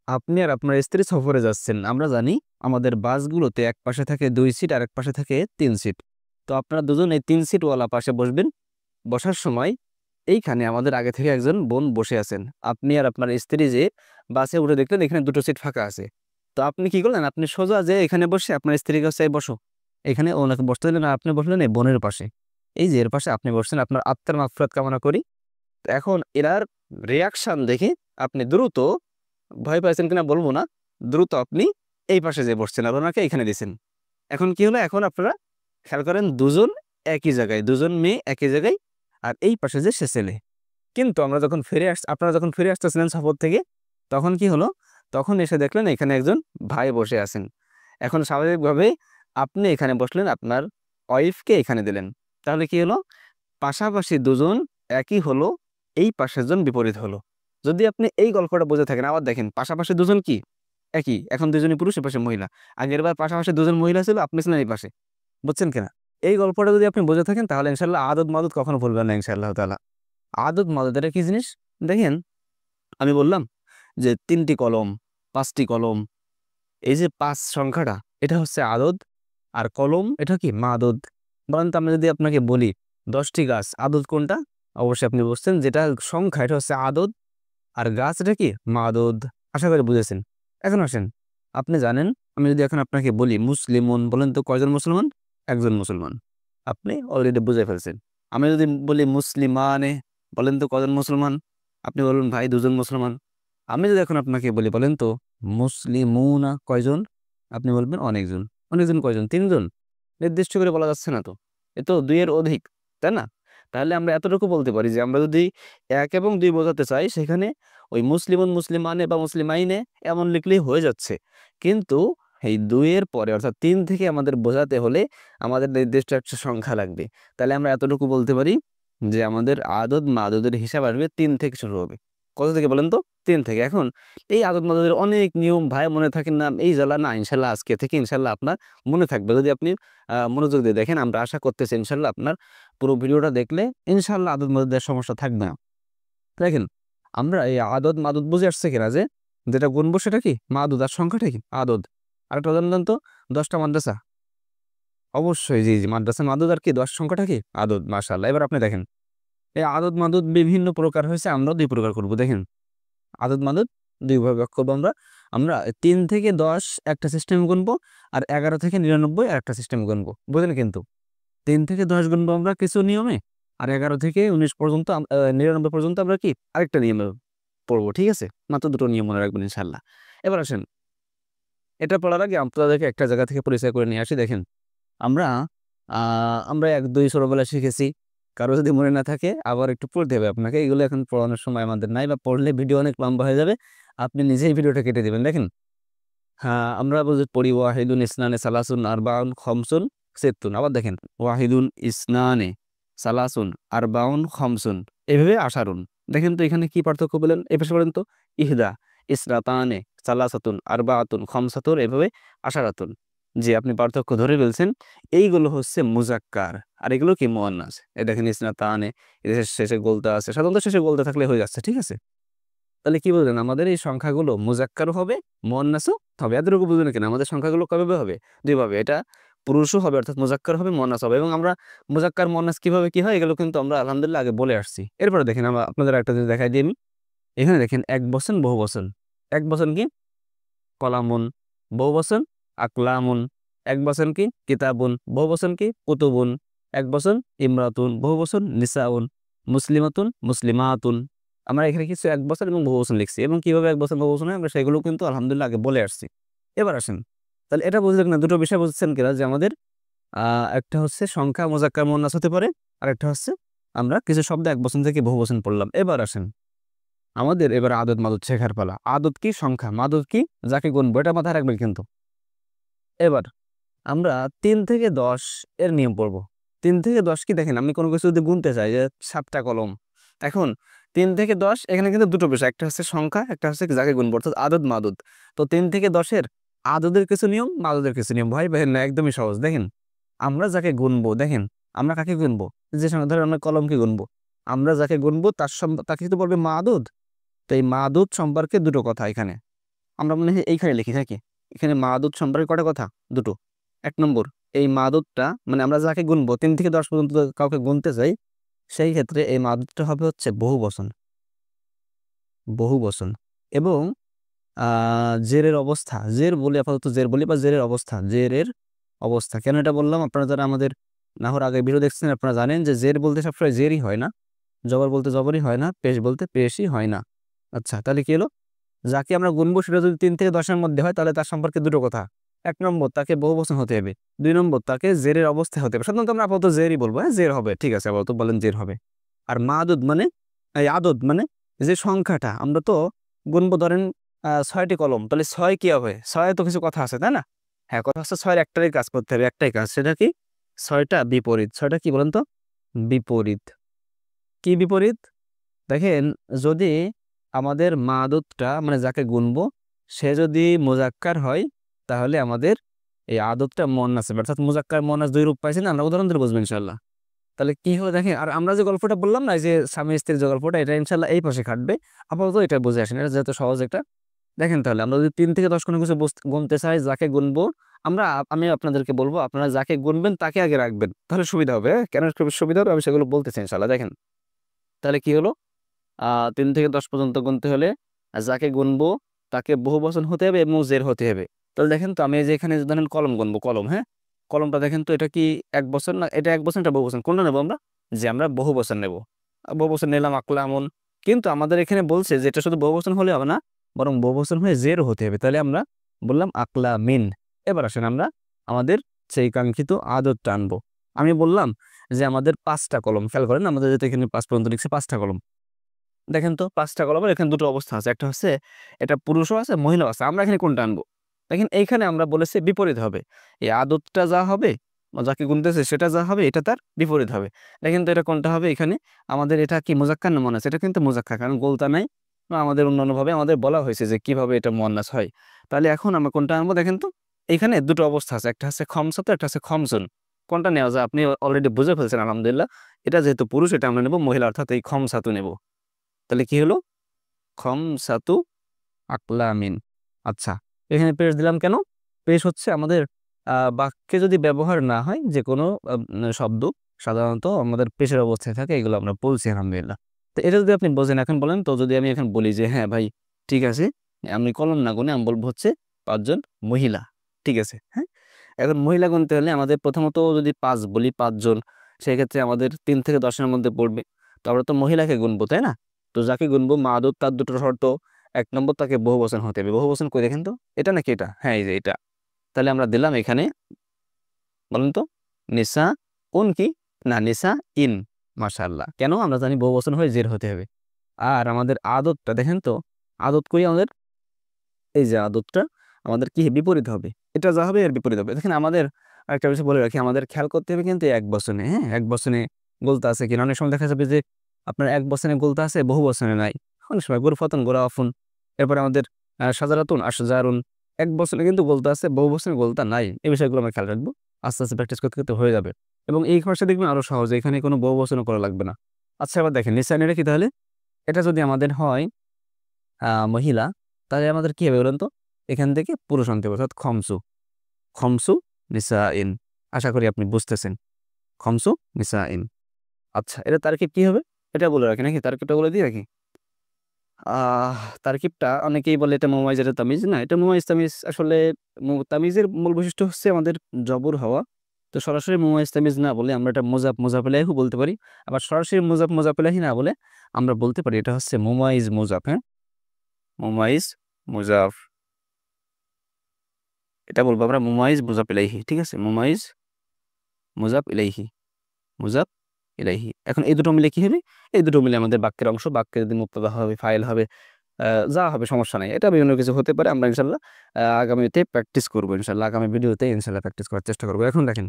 আপনি আর আপনার স্ত্রী সফরে যাচ্ছেন। আমরা জানি আমাদের বাসগুলোতে এক পাশে থাকে ২ সিট আর এক পাশে থাকে ৩ সিট। তো আপনারা দুজন এই ৩ সিটওয়ালা পাশে বসবেন। বসার সময় এইখানে আমাদের আগে থেকে একজন বোন বসে আছেন। আপনি আর আপনার স্ত্রী যে বাসে উঠে দেখলেন এখানে ২ টো সিট ফাঁকা আছে। তো আপনি কি করলেন? আপনি সোজা যেয়ে এখানে বসে আপনার স্ত্রীকে হচ্ছে, "এই বসো।" এখানে ওনাকে বসতে দিলেন আর আপনি বসলেন এই বোনের পাশে। এই যে এর পাশে আপনি বসছেন, আপনার আত্মার মাগফিরাত কামনা করি। তো এখন এনার রিঅ্যাকশন দেখে আপনি দ্রুত, ভয় পাইছেন কিনা বলব না, দ্রুত আপনি এই পাশে যেয়ে বসছেন আর ওনাকে এইখানে দিছেন। এখন কি হলো? এখন আপনারা খেয়াল করেন, দুজন একই জায়গায়, দুজন মেয়ে একই জায়গায়, আর এই পাশে যে সে ছেলে। কিন্তু আপনারা যখন ফিরে আসতেছিলেন সফর থেকে, তখন কি হলো? তখন এসে দেখলেন এখানে একজন ভাই বসে আছেন। এখন স্বাভাবিকভাবেই আপনি এখানে বসলেন, আপনার ওয়াইফকে এখানে দিলেন। তাহলে কি হলো? পাশাপাশি দুজন একই হলো, এই পাশের জন বিপরীত হলো। যদি আপনি এই গল্পটা বুঝে থাকেন, আবার দেখেন পাশাপাশি দুজন কি একই, এখন দুজনই পুরুষ, এ পাশে মহিলা। আগেরবার পাশাপাশি দুজন মহিলা ছিল, আপনি ছিলেন এই পাশে। বুঝছেন কিনা? এই গল্পটা যদি আপনি বুঝে থাকেন তাহলে ইনশাআল্লাহ আদত মাদত কখনো ভুলবেন না ইনশাআল্লাহ তাআলা। আদত মাদত এটা কি জিনিস? দেখেন, আমি বললাম যে ৩ টি কলম, ৫ টি কলম। এই যে ৫ সংখ্যাটা, এটা হচ্ছে আদদ, আর কলম এটা কি? মাদদ। বলেন তো, আমি যদি আপনাকে বলি ১০ টি গাছ, আদদ কোনটা? অবশ্যই আপনি বুঝছেন, যেটা সংখ্যা এটা হচ্ছে আদদ, আর গাছ এটা কি? মাদদ। আশা করি বুঝেছেন। এখন আসেন, আপনি জানেন, আমি যদি এখন আপনাকে বলি মুসলিমুন, বলেন তো কয়জন মুসলমান? একজন মুসলমান। আপনি অলরেডি বুঝে ফেলছেন। আমি যদি বলি মুসলিমানে, বলেন তো কজন মুসলমান? আপনি বলবেন ভাই ২ জন মুসলমান। আমি যদি এখন আপনাকে বলি বলেন তো মুসলিমুনা কয়জন? আপনি বলবেন অনেকজন। অনেকজন কয়জন? ৩ জন? নির্দিষ্ট করে বলা যাচ্ছে না তো। এ তো ২ এর অধিক, তাই না? তাহলে আমরা এতটুকু বলতে পারি যে আমরা যদি ১ এবং ২ বোঝাতে চাই, সেখানে ওই মুসলিমুন, মুসলিমানে বা মুসলিমাইনে এমন লিখলেই হয়ে যাচ্ছে। কিন্তু এই ২ এর পরে অর্থাৎ ৩ থেকে আমাদের বোঝাতে হলে আমাদের নির্দিষ্ট একটা সংখ্যা লাগবে। তাহলে আমরা এতটুকু বলতে পারি যে আমাদের আদদ মাদদের হিসাব আসবে ৩ থেকে শুরু হবে। কত থেকে বলেন তো? ৩ থেকে। এখন এই আদদ মাদদের অনেক নিয়ম ভাই মনে থাকে না, এই জ্বালা না, ইনশাআল্লাহ আজকে থেকে ইনশাআল্লাহ আপনার মনে থাকবে। যদি আপনি মনোযোগ দিয়ে দেখেন, আমরা আশা করতেছি ইনশাআল্লাহ আপনার পুরো ভিডিওটা দেখলে ইনশাআল্লাহ আদদ মাদদের সমস্যা থাকবে না। দেখেন, আমরা এই আদদ মাদুদ বুঝে আসছে কিনা যে যেটা গুনবো সেটা কি? মাদুদ, আর সংখ্যাটা কি? আদদ। আরেকটা উদাহরণ দেন তো, ১০ টা মাদ্রাসা। অবশ্যই জি, জি, মাদ্রাসা মাদুদ, আর কি ১০ সংখ্যাটা কি? আদদ। মাশাআল্লাহ। এবার আপনি দেখেন, এই আদদ মাদুদ বিভিন্ন প্রকার হয়েছে, আমরাও ২ প্রকার করব। দেখেন, আদদ মাদুদ ২ ভাবে ভাগ করব আমরা। আমরা ৩ থেকে ১০ একটা সিস্টেমে গুনবো, আর ১১ থেকে ৯৯ আরেকটা সিস্টেমে গুনবো। বুঝলেন কিন্তু? ৩ থেকে ১০ গুনবো আমরা কিছু নিয়মে, আর ১১ থেকে ১৯ পর্যন্ত ৯৯ পর্যন্ত আমরা কি? আরেকটা নিয়মে পড়বো। ঠিক আছে? মাত্র ২ টো নিয়ম মনে রাখবেন ইনশাআল্লাহ। এবার আসেন, এটা পড়ার আগে আপনাদেরকে একটা জায়গা থেকে পরিচয় করে নিয়ে আসি। দেখেন, আমরা আ আমরা ১-২ ছোটবেলায় শিখেছি। কারো যদি মনে না থাকে আবার একটু পড়তে হবে আপনাকে। এগুলো এখন পড়ানোর সময় আমাদের নাই, বা পড়লে ভিডিও অনেক লম্বা হয়ে যাবে। আপনি নিজেই ভিডিওটা কেটে দিবেন। দেখেন, হ্যাঁ, আমরা পড়ি ওয়াহিদুন, ইসনানে, সালাসুন, আরবাউন, খমসুন, সিত্তুন। আবার দেখেন, ওয়াহিদুন, ইসনানে, সালাসুন, আরবাউন, খমসুন, এভাবে আশারুন। দেখেন তো এখানে কি পার্থক্য পেলেন? এই পাশে বলেন তো, ইহদা, ইসরাতানে, সালাসাতুন, আরবাআতুন, খমসাতুন, এভাবে আশারাতুন। জি, আপনি পার্থক্য ধরে ফেলছেন। এইগুলো হচ্ছে মুজাক্কার, আর এগুলো কি? মুয়ান্নাস। এই দেখেন, ইসনাতানে, এদের শেষে গোলতা আছে। সাধারণত শেষে গোলতা থাকলে হয়ে যাচ্ছে। ঠিক আছে? তাহলে কি বুঝলেন? আমাদের এই সংখ্যাগুলো মুজাক্কারও হবে, মুয়ান্নাসও হবে। এতটুকু বুঝলেন কিনা? আমাদের সংখ্যাগুলো কয়ভাবে হবে? ২ ভাবে। এটা পুরুষও হবে, অর্থাৎ মুজাক্কার হবে, মুয়ান্নাস হবে। এবং আমরা মুজাক্কার, মুয়ান্নাস কিভাবে কি হয় এগুলো কিন্তু আমরা আলহামদুলিল্লাহ আগে বলে আসছি। এরপরে দেখেন, আমরা আপনাদের একটা জিনিস দেখাই দিই আমি। এখানে দেখেন, এক বচন, বহু বচন। এক বচন কি? কলামুন। বহু বচন আকলামুন। এক বচন কি? কিতাবুন। বহু বচন কি? কুতুবুন। এক বচন ইমরাতুন। বহু বচন নিসাউন। মুসলিমাতুন, মুসলিমাতুন। আমরা এখানে কিছু এক বচন এবং বহু বচন লিখছি, এবং কিভাবে এক বচন বহু বচন হয় আমরা সেগুলো কিন্তু আলহামদুলিল্লাহ আগে বলে আসছি। এবার আসেন, তাহলে এটা বুঝলেন না? দুটো বিষয় বুঝছেন কিনা যে আমাদের একটা হচ্ছে সংখ্যা মুজাক্কার মুয়ান্নাস হতে পারে, আর একটা হচ্ছে আমরা কিছু শব্দ এক বচন থেকে বহু বচন পড়লাম। এবার আসেন, আমাদের এবার আদদ মাদদ শেখার পালা। আদদ কি? সংখ্যা। মাদদ কি? যাকে গুনবো। এটা মাথায় রাখবেন কিন্তু। এবার আমরা ৩ থেকে ১০ এর নিয়ম পড়ব। ৩ থেকে ১০ কি? দেখেন, আমি কোনো কিছু যদি গুনতে চাই যে ৭ টা কলম। এখন ৩ থেকে ১০ এখানে কিন্তু দুটো বিষয়। একটা হচ্ছে সংখ্যা, একটা হচ্ছে যাকে গুনবো, অর্থাৎ আদদ মাদদ। তো ৩ থেকে ১০ এর আদদের কিছু নিয়ম, মাদদের কিছু নিয়ম। ভয় পাইয়েন না, একদমই সহজ। দেখেন, আমরা যাকে গুনবো, দেখেন, আমরা কাকে গুনবো? যে সংখ্যা, ধরেন আমরা কলমকে গুনবো। আমরা যাকে গুনবো তাকে কিন্তু বলবে মাদুদ। তো এই মাদুদ সম্পর্কে দুটো কথা এখানে। আমরা মনে হয় এইখানে লিখি থাকি। এখানে মাদুদ সম্পর্কে কটা কথা? দুটো। 1 নম্বর, এই মাদুদটা মানে আমরা যাকে গুনবো 3 থেকে 10 পর্যন্ত কাউকে গুনতে চাই, সেই ক্ষেত্রে এই মাদুদটা হবে হচ্ছে বহু বচন, বহু বচন। এবং জেরের অবস্থা, জের বলি আপাতত, জের বলি বা জেরের অবস্থা, জেরের অবস্থা কেন এটা বললাম, আপনারা যারা আমাদের নাহর আগে ভিডিও দেখছেন আপনারা জানেন যে জের বলতে সবসময় জেরই হয় না, জবর বলতে জবরই হয় না, পেশ বলতে পেশই হয় না। আচ্ছা, তাহলে কি হলো, যাকে আমরা গুনবো সেটা যদি 3 থেকে 10-এর মধ্যে হয় তাহলে তার সম্পর্কে দুটো কথা। 1 নম্বর, তাকে বহু বচন হতে হবে। 2 নম্বর, তাকে জেরের অবস্থা হতে হবে। সাধারণত আমরা আপাতত জেরই বলবো, হ্যাঁ জের হবে, ঠিক আছে, আপাতত বলেন জের হবে। আর মাদুদ মানে, এই আদদ মানে যে সংখ্যাটা, আমরা তো গুনবো ধরেন 6টি কলম, তাহলে 6 কি হবে, 6 তো কিছু কথা আছে তাই না? হ্যাঁ, কথা হচ্ছে 6-এর একটাই কাজ করতে হবে, একটাই কাজ, সেটা কি? 6টা বিপরীত। 6টা কি বলেন তো? বিপরীত। কি বিপরীত? দেখেন, যদি আমাদের মাদুদটা মানে যাকে গুনবো সে যদি মুজাক্কার হয়, তাহলে আমাদের এই আদতটা মুয়ান্নাস হবে, অর্থাৎ মুজাক্কার মুয়ান্নাস 2 রূপ পাইছে না, আমরা উদাহরণ দিয়ে বুঝবো ইনশাল্লাহ। তাহলে কি হলো দেখেন, আর আমরা যে গল্পটা বললাম না, এই যে স্বামী স্ত্রীর যে গল্পটা, এটা ইনশাল্লাহ এই পাশে খাটবে। আপাতত এটা বুঝে আসেন, এটা যেহেতু সহজ একটা। দেখেন, তাহলে আমরা যদি 3 থেকে 10 কোনো কিছু গুনতে চাই, যাকে গুনবো আমরা, আমি আপনাদেরকে বলবো আপনারা যাকে গুনবেন তাকে আগে রাখবেন, তাহলে সুবিধা হবে। কেন সুবিধা হবে আমি সেগুলো বলতেছি ইনশাল্লাহ। দেখেন, তাহলে কি হলো, 3 থেকে 10 পর্যন্ত গুনতে হলে যাকে গুনবো তাকে বহু বচন হতে হবে এবং জের হতে হবে। তাহলে দেখেন তো, আমি এই যে এখানে ধরেন কলম গুনবো, কলম, হ্যাঁ, কলমটা দেখেন তো, এটা কি 1 বছর না, এটা 1 বছর, এটা বহু বছর, কোনটা নেবো আমরা? যে আমরা বহু বছর নেব, বহু বছর নিলাম, আকলামুন। কিন্তু আমাদের এখানে বলছে যে এটা শুধু বহু বছর হলে হবে না, বরং বহু বছর হয়ে জের হতে হবে। তাহলে আমরা বললাম আকলামিন। এবার আসেন আমরা আমাদের সেই কাঙ্ক্ষিত আদতটা আনবো। আমি বললাম যে আমাদের 5টা কলম, খেয়াল করেন আমাদের যেহেতু এখানে 5 পর্যন্ত লিখছে, 5টা কলম। দেখেন তো, 5টা কলমের এখানে দুটো অবস্থা আছে, একটা হচ্ছে এটা পুরুষও আছে মহিলাও আছে, আমরা এখানে কোনটা আনবো? দেখেন এইখানে আমরা বলেছি বিপরীত হবে, এই আদতটা যা হবে বা যাকে গুনতেছে সেটা যা হবে এটা তার বিপরীত হবে। দেখেন তো, এটা কোনটা হবে এখানে? আমাদের এটা কি মুজাক্কার না মুয়ান্নাস? এটা কিন্তু মুজাক্কার, কারণ গোলতা নাই বা আমাদের অন্যান্যভাবে আমাদের বলা হয়েছে যে কিভাবে এটা মুয়ান্নাস হয়। তাহলে এখন আমরা কোনটা আনবো? দেখেন তো, এখানে দুটো অবস্থা আছে, একটা হচ্ছে খমসাতু, একটা হচ্ছে খমসুন। কোনটা নেওয়া যায়? আপনি অলরেডি বুঝে ফেলছেন আলহামদুলিল্লাহ। এটা যেহেতু পুরুষ, এটা আমরা নেব মহিলা, অর্থাৎ এই খমসাতু নেব। তাহলে কি হলো, খমসাতু আকলামিন। আচ্ছা, এখানে পেশ দিলাম কেন? পেশ হচ্ছে আমাদের বাক্যে যদি ব্যবহার না হয় যে কোনো শব্দ, সাধারণত আমাদের পেশের অবস্থায় থাকে, এগুলো আমরা বলছি আলহামদুলিল্লাহ। তো এটা যদি আপনি বোঝেন, এখন বলেন তো, যদি আমি এখন বলি যে হ্যাঁ ভাই ঠিক আছে, আমি কলম না গুনে আমি বলবো হচ্ছে 5 জন মহিলা, ঠিক আছে, হ্যাঁ। এখন মহিলা গুনতে হলে আমাদের প্রথমত যদি 5 বলি, 5 জন, সেক্ষেত্রে আমাদের 3 থেকে 10-এর মধ্যে পড়বে। তো আমরা তো মহিলাকে গুনবো তাই না? তো যাকে গুনবো মাদুদ, তার দুটো শর্ত। 1 নম্বর, তাকে বহু বচন হতে হবে। বহু বচন কই দেখেন তো, এটা নাকি এটা? হ্যাঁ, এই যে এটা। তাহলে আমরা দিলাম এখানে, বলেন তো, নিসা উন কি না, নিসা ইন। মাশাআল্লাহ, কেন? আমরা জানি বহু বচন হয়ে জের হতে হবে। আর আমাদের আদতটা দেখেন তো, আদত করি আমাদের, এই যে আদতটা আমাদের কি বিপরীত হবে, এটা যা হবে এর বিপরীত হবে। দেখেন আমাদের একটা বিষয় বলে রাখি, আমাদের খেয়াল করতে হবে কিন্তু 1 বচনে, হ্যাঁ 1 বচনে গোলতা আছে কিনা। অনেক সময় দেখা যাবে যে আপনার 1 বচনে গোলতা আছে, বহু বচনে নাই। অনেক সময় গুরফাতুন, গোরাফুন, এরপরে আমাদের সাজারাতুন, আশজারুন, 1 বচনে কিন্তু গোলতা আছে, বহু বচনে গোলতা নাই। এই বিষয়গুলো আমরা খেয়াল রাখবো, আস্তে আস্তে প্র্যাকটিস করতে করতে হয়ে যাবে। এবং এই ভাষা দেখবেন আরো সহজ, এখানে কোনো বহু বচনও করা লাগবে না। আচ্ছা, এবার দেখেন নিসান, এটা কি তাহলে? এটা যদি আমাদের হয় মহিলা, তাহলে আমাদের কি হবে বলেন তো? এখান থেকে পুরুষ আনতে হবে, অর্থাৎ খমসু, খমসু নিসাইন। আশা করি আপনি বুঝতেছেন, খমসু নিসাইন। আচ্ছা, এটা তারকিব কি হবে এটা বলে রাখি নাকি? তারকিবটা বলে দিই রাখি। তারকিবটা অনেকেই বলে এটা মুমাইজ, এটা তামিজ না, এটা মুমাইজ তামিজ। আসলে তামিজের মূল বৈশিষ্ট্য হচ্ছে আমাদের জবর হওয়া। তো সরাসরি মুমাইজ তামিজ না বলে আমরা এটা মুজাফ মুজাফ ইলাইহি বলতে পারি। আবার সরাসরি মুজাফ মুজাফ ইলাইহি না বলে আমরা বলতে পারি এটা হচ্ছে মুমাইজ মুজাফ, হ্যাঁ মুমাইজ মুজাফ, এটা বলবো আমরা মুমাইজ মুজাফ ইলাইহি, ঠিক আছে, মুমাইজ মুজাফ ইলাইহি, মুজাফ ইলাইহি। এখন এই দুটো মিলে কি হবে? এই দুটো মিলে আমাদের বাক্যের অংশ, বাক্যে যদি মুক্তাদা হবে, ফাইল হবে, যা হবে সমস্যা নাই, এটা বিভিন্ন কিছু হতে পারে। আমরা ইনশাল্লাহ আগামীতে প্র্যাকটিস করবো, ইনশাল্লাহ আগামী ভিডিওতে ইনশাল্লাহ প্র্যাকটিস করার চেষ্টা করবো। এখন দেখেন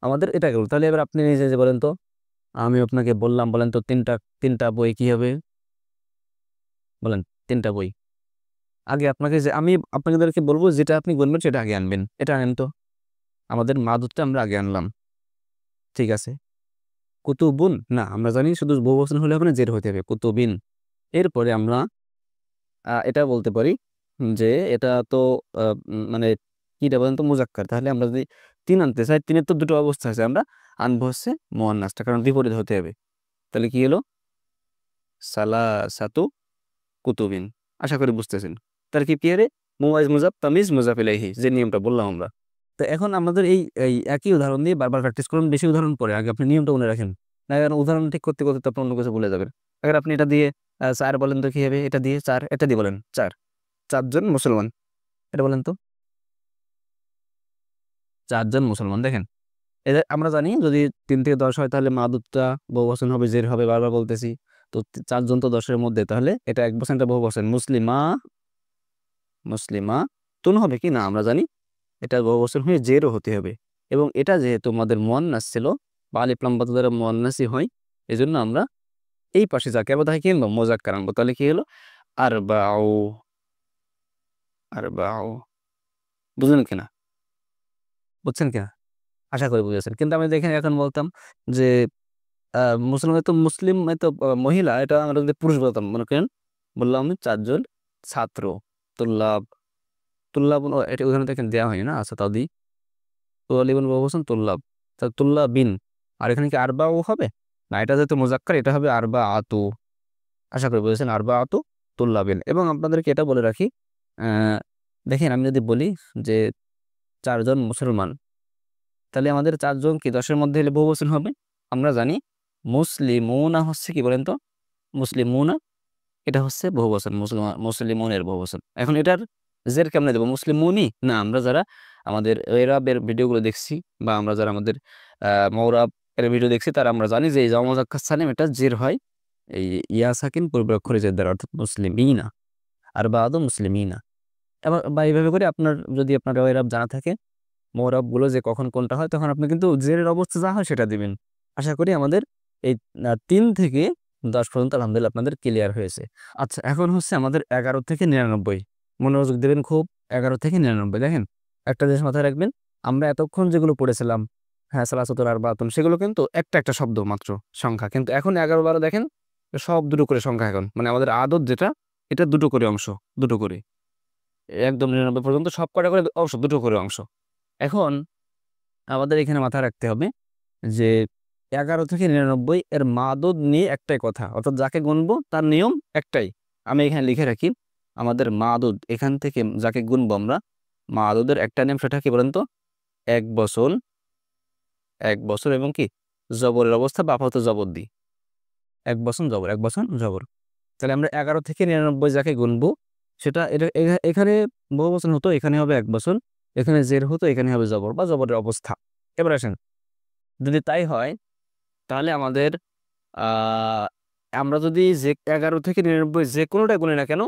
আমাদের এটা গেল, তাহলে এবার আপনি নিজে যে বলেন তো, আমি আপনাকে বললাম, বলেন তো তিনটা, তিনটা বই কি হবে বলেন? তিনটা বই। আগে আপনাকে যে আমি আপনাদেরকে বলবো যেটা আপনি গুনবেন সেটা আগে আনবেন, এটা আনেন তো। আমাদের মাদুদটা আমরা আগে আনলাম, ঠিক আছে। কুতুবুন না, আমরা জানি শুধু বহুবচন হলে হবে না, জের হতে হবে, কুতুবিন। এরপরে আমরা এটা বলতে পারি যে এটা তো মানে কিটা বলেন তো মুজাক্কার, তাহলে আমরা যদি 3 আনতে চাই, 3-এর তো দুটো অবস্থা আছে, আমরা আনবো হচ্ছে মুয়ান্নাসটা, কারণ বিপরীত হতে হবে। তাহলে কি হলো? সালাসাতু কুতুবিন। আশা করি বুঝতেছেন। তার কি পেয়ারে মুওয়াজ মুজাফ তামিজ মুজাফ ইলাইহি, যে নিয়মটা বললাম আমরা। তো এখন আমাদের এই এই একই উদাহরণ দিয়ে বারবার প্র্যাকটিস করুন, বেশি উদাহরণ পরে আগে আপনি নিয়মটা মনে রাখেন। না কারণ উদাহরণ ঠিক করতে করতে তো আপনি অন্য কিছু ভুলে যাবেন। আগে আপনি এটা দিয়ে 4 বলেন তো কি হবে? এটা দিয়ে 4, এটা দিয়ে বলেন 4, 4 জন মুসলমান, এটা বলেন তো। 4 জন মুসলমান, দেখেন এদের আমরা জানি যদি 3 থেকে 10 হয় তাহলে মাদুদটা বহুবচন হবে, জের হবে, বারবার বলতেছি। তো 4 জন তো 10-এর মধ্যে, তাহলে এটা 1%, এটা বহুবচন। মুসলিমা, মুসলিমা তুন হবে কি না আমরা জানি, এটা বহুবচন হয়ে জেরও হতে হবে। এবং এটা যেহেতু আমাদের মুয়ান্নাস ছিল বা আলিফ লাম বা দ্বারা মুয়ান্নাসই হয়, এজন্য আমরা এই পাশে যাকে আবার তাকে কি আনবো? মুজাক্কার আনবো। তাহলে কি হলো? আরবাউ, আরবাউ। বুঝলেন কিনা? বুঝছেন কিনা? আশা করি বুঝেছেন। কিন্তু আমি দেখেন এখন বলতাম যে মুসলমান তো মুসলিম তো মহিলা, এটা আমরা যদি পুরুষ বলতাম, মনে করেন বললাম আমি 4 জন ছাত্র, তুল্লাব, তুল্লাব এটা ওখানে দেখেন দেওয়া হয়নি না, আচ্ছা তাও দিই। তুলালিবুন বহুবচন তুল্লাব, তা তুল্লাবিন। আর এখানে কি আরবাউ হবে না? এটা যেহেতু মুজাক্কার, এটা হবে আরবা আতু। আশা করি বুঝেছেন, আরবা আতু তুল্লাবিন। এবং আপনাদেরকে এটা বলে রাখি, আহ দেখেন আমি যদি বলি যে 4 জন মুসলমান, তাহলে আমাদের 4 জন কি 10-এর মধ্যে হলে বহুবচন হবে? আমরা জানি মুসলিমুনা হচ্ছে কি বলেন তো? মুসলিমুনা এটা হচ্ছে বহুবচন, মুসলিমুনের বহুবচন। এখন এটার জের কেমনে দেবো? মুসলিমুনি না, আমরা যারা আমাদের এরাবের ভিডিওগুলো দেখছি বা আমরা যারা আমাদের মৌরাব এর ভিডিও দেখছি, তারা আমরা জানি যে এই জামা মুজাক্কার সালিম এটা জের হয় এই ইয়া সাকিন পূর্ব অক্ষরে জের দ্বারা, অর্থাৎ মুসলিমিনা আর বাদু মুসলিমিনা। এবার বা এইভাবে করে আপনার যদি আপনার এরাব জানা থাকে মৌরাব গুলো যে কখন কোনটা হয়, তখন আপনি কিন্তু জেরের অবস্থা যা হয় সেটা দিবেন। আশা করি আমাদের এই 3 থেকে 10 পর্যন্ত আলহামদুলিল্লাহ আপনাদের ক্লিয়ার হয়েছে। আচ্ছা এখন হচ্ছে আমাদের 11 থেকে 99, মনোযোগ দেবেন খুব। 11 থেকে 99 দেখেন, একটা জিনিস মাথায় রাখবেন, আমরা এতক্ষণ যেগুলো পড়েছিলাম, হ্যাঁ সালাসাতুল আরবাতুন, সেগুলো কিন্তু একটা একটা শব্দ মাত্র সংখ্যা, কিন্তু এখন 11-12 দেখেন সব দুটো করে সংখ্যা। এখন মানে আমাদের আদত যেটা, এটা দুটো করে অংশ, দুটো করে, একদম 99 পর্যন্ত সব কটা করে অংশ, দুটো করে অংশ। এখন আমাদের এখানে মাথায় রাখতে হবে যে 11 থেকে 99 এর মাদুদ নিয়ে একটাই কথা, অর্থাৎ যাকে গুনবো তার নিয়ম একটাই। আমি এখানে লিখে রাখি, আমাদের মাদুদ এখান থেকে যাকে গুনবো আমরা, মাদুদের একটা নিয়ম, সেটা কি বলেন তো? 1 বছর, 1 বছর এবং কি জবরের অবস্থা বা আপাতত জবর দিই, 1 বছর জবর, 1 বছর জবর। তাহলে আমরা 11 থেকে 99 যাকে গুনবো সেটা এটা এখানে বহু বছর হতো, এখানে হবে 1 বছর, এখানে জের হতো, এখানে হবে জবর বা জবরের অবস্থা। এবার আসেন, যদি তাই হয় তাহলে আমাদের আহ আমরা যদি যে 11 থেকে 99 যে কোনোটা গুনি না কেন,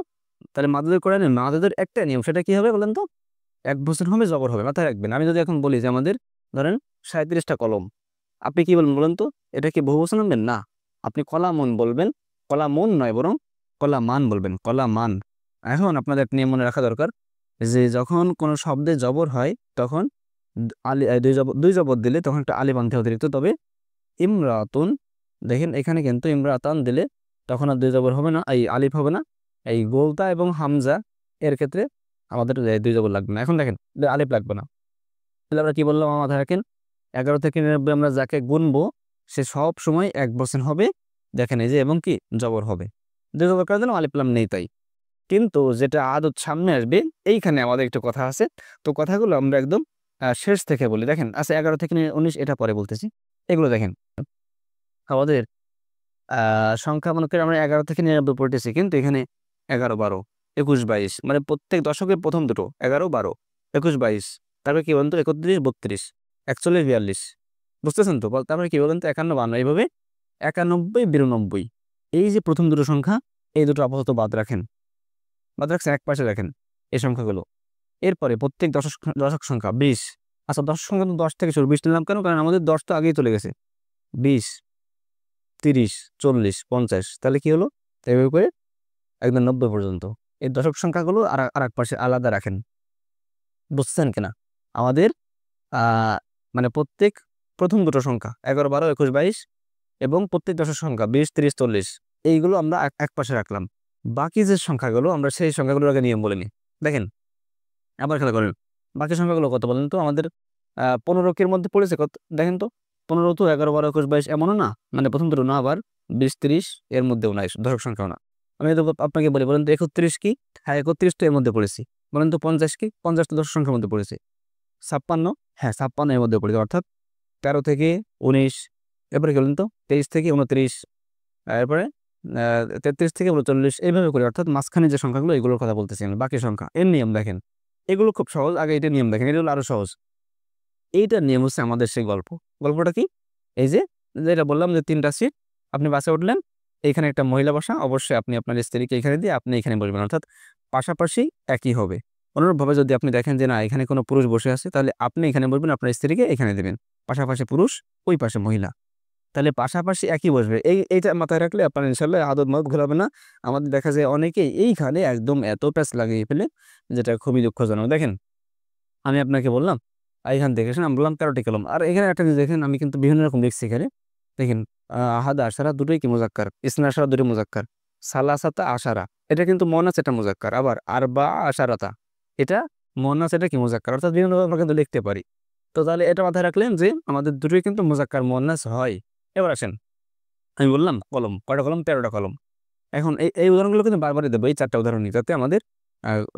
তাহলে মাদুদের কোরআনে মাদুদের একটা নিয়ম, সেটা কি হবে বলেন তো? 1 বছর হবে, জবর হবে, মাথায় রাখবেন। আমি যদি এখন বলি যে আমাদের ধরেন 37টা কলম, আপনি কি বলবেন বলেন তো? এটা কি বহুবচন আনবেন? না, আপনি কলামুন বলবেন। কলামুন নয়, বরং কলামান বলবেন, কলামান। এখন আপনাদের একটা নিয়ম মনে রাখা দরকার যে যখন কোনো শব্দে জবর হয় তখন আলি দুই জবর দিলে তখন একটা আলিফ আনতে অতিরিক্ত। তবে ইমরাতুন, দেখেন এখানে কিন্তু ইমরাতান দিলে তখন আর দুই জবর হবে না, এই আলিফ হবে না। এই গোলতা এবং হামজা এর ক্ষেত্রে আমাদের দুই জবর লাগবে না। এখন দেখেন আলিফ লাগবে না, তাহলে আমরা কি বললাম? আমার মাথায় রাখেন, 11 থেকে 99 আমরা যাকে গুনবো সে সব সময় 1 বছর হবে। দেখেন এই যে এবং কি জবর হবে, দুই জবর করে দিলাম, আলিফ লাম নেই তাই। কিন্তু যেটা আদত সামনে আসবে, এইখানে আমাদের একটু কথা আছে। তো কথাগুলো আমরা একদম শেষ থেকে বলি। দেখেন আচ্ছা 11 থেকে 19 এটা পরে বলতেছি। এগুলো দেখেন আমাদের সংখ্যা মনে করি আমরা 11 থেকে 99 পড়তেছি, কিন্তু এখানে 11, 12, 21, 22, মানে প্রত্যেক দশকের প্রথম দুটো 11, 12, 21, 22, তারপরে কি বলেন তো 31, 32, 41, 42, বুঝতেছেন তো? তারপরে কি বলেন তো 51, 52, এইভাবে 91, 92, এই যে প্রথম দুটো সংখ্যা, এই দুটো আপাতত বাদ রাখেন, বাদ রাখছেন, এক পাশে রাখেন এই সংখ্যাগুলো। এরপরে প্রত্যেক দশক সংখ্যা 20। আচ্ছা দশক সংখ্যা তো 10 থেকে শুরু, 20 নিলাম কেন? কারণ আমাদের 10 তো আগেই চলে গেছে। 20, 30, 40, 50, তাহলে কি হলো? এভাবে করে একদম 90 পর্যন্ত এই দশক সংখ্যাগুলো আর এক পাশে আলাদা রাখেন। বুঝছেন কিনা? আমাদের মানে প্রত্যেক প্রথম দুটো সংখ্যা 11, 12, 21, 22 এবং প্রত্যেক দশক সংখ্যা 20, 30, 40, এইগুলো আমরা এক পাশে রাখলাম। বাকি যে সংখ্যাগুলো আমরা সেই সংখ্যাগুলোর আগে নিয়ম বলে নিই। দেখেন আবার খেলা করেন, বাকি সংখ্যাগুলো কত বলেন তো আমাদের 15 কের মধ্যে পড়েছে কত দেখেন তো, 15 তো 11 12 21 22 এমনও না, মানে প্রথম দুটো না, আবার 20 30 এর মধ্যেও নাই, দশক সংখ্যাও না। আমি তো আপনাকে বলি, বলেন তো 31 কি? হ্যাঁ 31 তো এর মধ্যে পড়েছি। বলেন তো 50 কি? 50 তো দশক সংখ্যার মধ্যে পড়েছে। 56, হ্যাঁ 56 এর মধ্যে পড়েছে, অর্থাৎ 13 থেকে 19, এরপরে কি বলেন তো 23 থেকে 29, এরপরে 33 থেকে 39, এইভাবে করে, অর্থাৎ মাঝখানে যে সংখ্যাগুলো এগুলোর কথা বলতেছি আমি, বাকি সংখ্যা এর নিয়ম দেখেন। এগুলো খুব সহজ, আগে এটা নিয়ম দেখেন, এটা হলো আরো সহজ। এইটার নিয়ম হচ্ছে আমাদের সেই গল্প। গল্পটা কি? এই যে যেটা বললাম যে 3টা সিট, আপনি বাসে উঠলেন, এইখানে একটা মহিলা বসা, অবশ্যই আপনি আপনার স্ত্রীকে এখানে দিয়ে আপনি এখানে বসবেন, অর্থাৎ পাশাপাশি একই হবে। অনুরূপভাবে যদি আপনি দেখেন যে না এখানে কোনো পুরুষ বসে আছে, তাহলে আপনি এখানে বসবেন, আপনার স্ত্রীকে এখানে দেবেন, পাশাপাশি পুরুষ, ওই পাশে মহিলা, তাহলে পাশাপাশি একই বসবে। এইটা মাথায় রাখলে আপনার ইনশাল্লাহ আদত মত ঘোরাবে না। আমাদের দেখা যায় অনেকেই এইখানে একদম এত প্যাচ লাগিয়ে ফেলে, যেটা খুবই দুঃখজনক। দেখেন আমি আপনাকে বললাম এখান থেকে আমি বললাম 13টি কলম, আর এখানে একটা জিনিস দেখেন, আমি কিন্তু বিভিন্ন রকম দেখছি এখানে। দেখেন আহাদা আশারা দুটোই কি মুজাক্কার, ইসনা আশারা দুটোই মুজাক্কার, সালাসাতা আশারা এটা কিন্তু মুয়ান্নাস, এটা মুজাক্কার, আবার আরবা আশারাতা এটা মুয়ান্নাস, এটা কি মুজাক্কার, অর্থাৎ বিভিন্নভাবে আমরা কিন্তু লিখতে পারি। তো তাহলে এটা মাথায় রাখলেন যে আমাদের দুটোই কিন্তু মুজাক্কার মুয়ান্নাস হয়। এবার আসেন, আমি বললাম কলম কয়টা কলম, 13টা কলম। এখন এই উদাহরণগুলো কিন্তু বারবারই দেবো, এই 4টা উদাহরণই, যাতে আমাদের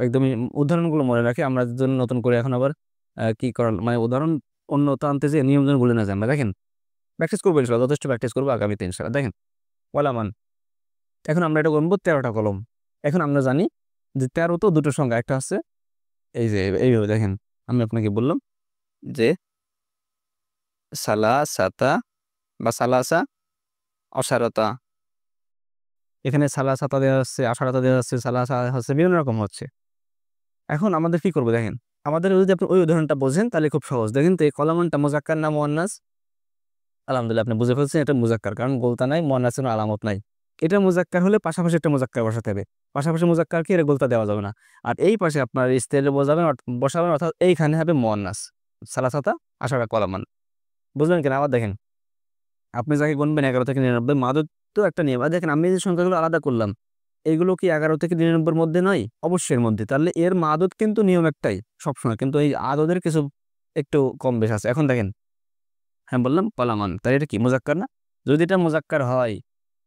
একদমই উদাহরণগুলো মনে রাখি, আমরা জন্য নতুন করে এখন আবার কি করার মানে উদাহরণ অন্য তো আনতে যে নিয়ম যেন ভুলে না যান। দেখেন প্র্যাকটিস করবো ইনশাল্লাহ, যথেষ্ট প্র্যাকটিস করবো আগামীতে ইনশাল্লাহ। দেখেন ওয়ালামান, এখন আমরা এটা করবো 13টা কলম। এখন আমরা জানি যে 13 তো দুটো সংখ্যা, একটা হচ্ছে এই যে এইভাবে দেখেন, আমি আপনাকে বললাম যে সালাসাতা বা সালাসা অসারতা, এখানে সালাসাতা দেওয়া হচ্ছে, আশারাতা দেওয়া হচ্ছে, সালাসা হচ্ছে, বিভিন্ন রকম হচ্ছে। এখন আমাদের কি করবো দেখেন, আমাদের যদি আপনি ওই উদাহরণটা বোঝেন তাহলে খুব সহজ। দেখেন তো এই কলামানটা মুজাক্কার না মুয়ান্নাস? আলহামদুলিল্লাহ আপনি বুঝে ফেলছেন এটা মুজাক্কার, কারণ গোলতা নাই, মুয়ান্নাসের কোনো আলামত নাই। এটা মুজাক্কার হলে পাশাপাশি একটা মুজাক্কার বসাতে হবে, পাশাপাশি মুজাক্কারকে এর গোলতা দেওয়া যাবে না। আর এই পাশে আপনার স্তেলে বসাবেন, বসাবেন, অর্থাৎ এইখানে হবে মুয়ান্নাস, সালাসাতা আশারা কলামান। বুঝলেন কিনা? আবার দেখেন, আপনি যাকে গুনবেন 11 থেকে 99, মাদুদ তো একটা নিয়ম। আর দেখেন আমি যে সংখ্যাগুলো আলাদা করলাম, এগুলো কি 11 থেকে 99 মধ্যে নয়? অবশ্যই এর মধ্যে। তাহলে এর মাদুদ কিন্তু নিয়ম একটাই সবসময়, কিন্তু এই আদদের কিছু একটু কম বেশ আছে। এখন দেখেন, হ্যাঁ বললাম কলামান, তাহলে এটা কি মুজাক্কার না? যদি এটা মুজাক্কার হয়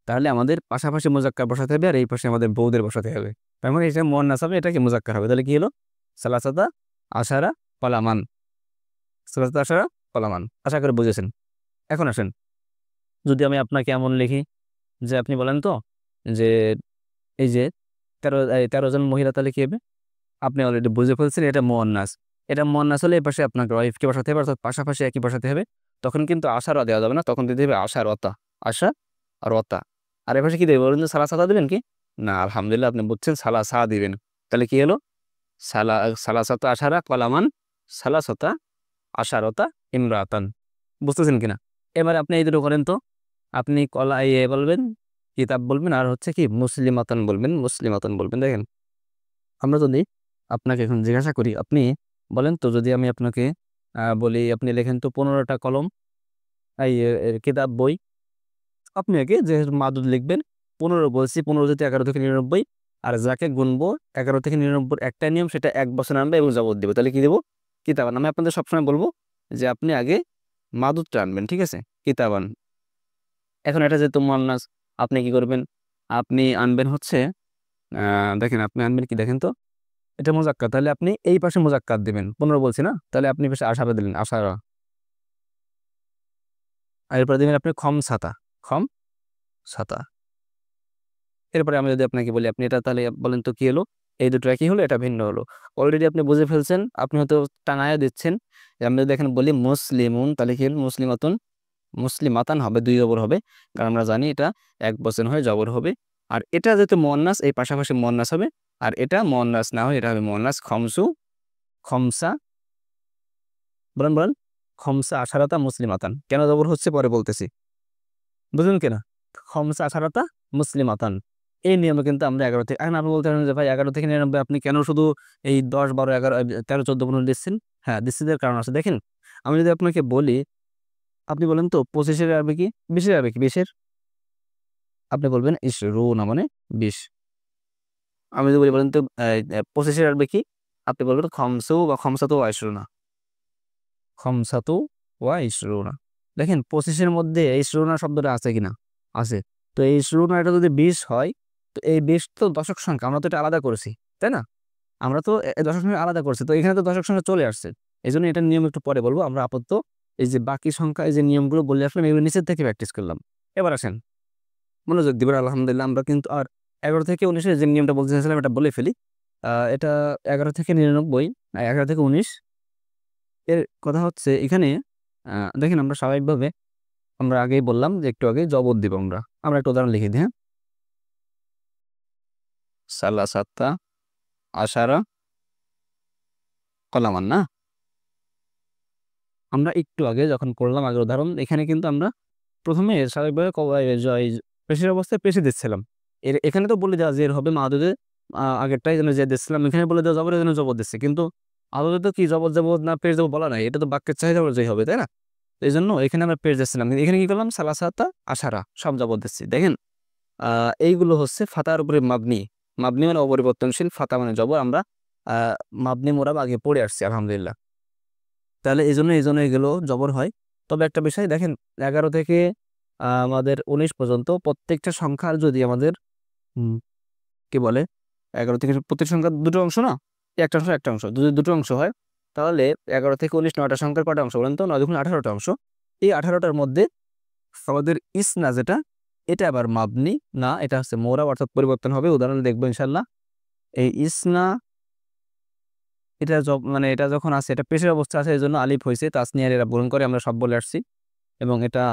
তাহলে আমাদের পাশাপাশি মুজাক্কার বসাতে হবে, আর এই পাশে আমাদের বউদের বসাতে হবে। তার মানে এটা মুয়ান্নাস হবে, এটা কি মুজাক্কার হবে। তাহলে কি হলো? সালাসাতা আশারা কলামান, সালাসাতা আশারা কলামান। আশা করে বুঝেছেন। এখন আসেন, যদি আমি আপনাকে এমন লিখি যে আপনি বলেন তো যে এই যে 13 জন মহিলা, তাহলে কি হবে? আপনি অলরেডি বুঝে ফেলছেন এটা মুয়ান্নাস। এটা মুয়ান্নাস হলে এই পাশে আপনাকে ওয়াইফকে বসাতে হবে, অর্থাৎ পাশাপাশি একই বসাতে হবে। তখন কিন্তু আশারা দেওয়া যাবে না, তখন দিতে হবে আশারতা, আশা আর অতা। আর এ পাশে কি দেবে বলুন তো, সালাসাতা দিবেন কি? না আলহামদুলিল্লাহ আপনি বুঝছেন, সালাসা দিবেন। তাহলে কি হলো? সালা সালাসাতা আশারা কলামান, সালাসাতা আশারতা ইমরাতান। বুঝতেছেন কিনা? এবারে আপনি এই দুটো করেন তো, আপনি কলা বলবেন, কিতাব বলবেন, আর হচ্ছে কি মুসলিমাতান বলবেন, মুসলিমাতান বলবেন। দেখেন আমরা যদি আপনাকে এখন জিজ্ঞাসা করি, আপনি বলেন তো, যদি আমি আপনাকে বলি আপনি লেখেন তো 15টা কলম, কিতাব বই, আপনি আগে যে মাদুদ লিখবেন 15 বলছি, 15 যদি 11 থেকে 99, আর যাকে গুনবো 11 থেকে 99 একটা নিয়ম, সেটা 1 বছর আনবে এবং জবর দেবে। তাহলে কি দেবো? কিতাবান। আমি আপনাদের সবসময় বলবো যে আপনি আগে মাদুদটা আনবেন, ঠিক আছে? কিতাবান। এখন এটা যেহেতু মুয়ান্নাস, আপনি কি করবেন? আপনি আনবেন হচ্ছে দেখেন আপনি আনবেন কি দেখেন তো, এটা মুজাক্কার, তাহলে আপনি এই পাশে মুজাক্কার দিবেন। 15 বলছি না, তাহলে আপনি পাশে আশারা দিলেন, আশারা। আর এরপরে দিবেন আপনি খম ছাতা, খম ছাতা। এরপরে আমি যদি আপনাকে বলি, আপনি এটা তাহলে বলেন তো কি হলো? এই দুটো একই হলো, এটা ভিন্ন হলো। অলরেডি আপনি বুঝে ফেলছেন, আপনি হয়তো টানায়া দিচ্ছেন। আমি যদি দেখেন বলি মুসলিমুন, তাহলে কি হলো? মুসলিমাতুন, মুসলিমাতান হবে, 2 জবর হবে, কারণ আমরা জানি এটা 1 বচন হয়ে জবর হবে। আর এটা যেহেতু মুয়ান্নাস, এই পাশাপাশি মুয়ান্নাস হবে। আর এটা মুয়ান্নাস না হয়, এটা হবে মুয়ান্নাস, খমসু, খমসা। বলেন বলেন, খমসা আশারাতা মুসলিমাতান। কেন জবর হচ্ছে পরে বলতেছি, বুঝলেন কিনা? খমসা আশারাতা মুসলিমাতান, এই নিয়মে কিন্তু আমরা 11 থেকে, এখন আপনি বলতে পারেন যে ভাই 11 থেকে 99 আপনি কেন শুধু এই 10 12 11 13 14 15 দিচ্ছেন? হ্যাঁ দিচ্ছি, এর কারণ আছে। দেখেন আমি যদি আপনাকে বলি, আপনি বলেন তো 25-এর আরবি কি, 20-এর আরবি কি? 20-এর আপনি বলবেন ইশরুনা, মানে 20। আমি যদি বলি বলেন তো 25-এর আরবি কি? আপনি বলবেন খমসু বা খমসাতু ওয়া ইশরুনা, খমসাতু ওয়া ইশরুনা। দেখেন 25-এর মধ্যে এই ইশরুনা শব্দটা আছে কিনা? আছে। তো এই ইশরুনা এটা যদি 20 হয়, তো এই 20 তো দশক সংখ্যা, আমরা তো এটা আলাদা করেছি, তাই না? আমরা তো দশক সংখ্যা আলাদা করছি, তো এখানে তো দশক সংখ্যা চলে আসছে। এই জন্য এটার নিয়ম একটু পরে বলবো। আমরা আপাতত এই যে বাকি সংখ্যা, এই যে নিয়মগুলো বলে আসলাম, এগুলো নিচের থেকে প্র্যাকটিস করলাম। এবার আসেন, মনোযোগ দিবেন। আলহামদুলিল্লাহ আমরা কিন্তু আর 11 থেকে 19-এর যে নিয়মটা বলতে চাইছিলাম এটা বলে ফেলি। এটা 11 থেকে 99, 11 থেকে 19 এর কথা হচ্ছে এখানে। দেখেন আমরা স্বাভাবিকভাবে, আমরা আগেই বললাম যে একটু আগে জবর দিব আমরা। আমরা একটা উদাহরণ লিখে দিই, হ্যাঁ? সালাসাতা আশারা কলামান, না? আমরা একটু আগে যখন করলাম আগের উদাহরণ, এখানে কিন্তু আমরা প্রথমে স্বাভাবিকভাবে পেশের অবস্থায় পেশে দিচ্ছিলাম। এখানে তো বলে দেওয়া জের হবে মাদুদে, আগেরটাই যেন জের দিচ্ছিলাম, এখানে বলে দেওয়া জবরের জন্য জবর দিচ্ছে। কিন্তু আদতে তো কি জবর যাব না পেশ দেবো বলা নাই, এটা তো বাক্যের চাহিদা অনুযায়ী হবে, তাই না? তো এই জন্য এখানে আমরা পেশ দিচ্ছিলাম, কিন্তু এখানে কি করলাম? সালাসাতা আশারা সব জবর দিচ্ছি। দেখেন এইগুলো হচ্ছে ফাতার উপরে মাবনি। মাবনি মানে অপরিবর্তনশীল, ফাতা মানে জবর। আমরা মাবনি মোরাব আগে পড়ে আসছি আলহামদুলিল্লাহ। তাহলে এই জন্য এগুলো জবর হয়। তবে একটা বিষয় দেখেন, 11 থেকে আমাদের 19 পর্যন্ত প্রত্যেকটা সংখ্যার যদি আমাদের কি বলে, 11 থেকে প্রত্যেক সংখ্যার দুটো অংশ না, একটা অংশ একটা অংশ, যদি দুটো অংশ হয় তাহলে 11 থেকে 19 9টা সংখ্যার কটা অংশ বলেন তো? 9 দুগুণ 18টা অংশ। এই 18টার মধ্যে আমাদের ইসনা যেটা, এটা আবার মাবনি না, এটা হচ্ছে মোরা, অর্থাৎ পরিবর্তন হবে। উদাহরণ দেখবো ইনশাল্লাহ। এই ইসনা এটা মানে এটা যখন আছে, এটা পেশের অবস্থা আছে, এই জন্য আলিফ হয়েছে, তাসনিয়ার এরা পূরণ করে, আমরা সব বলে আসছি। এবং এটা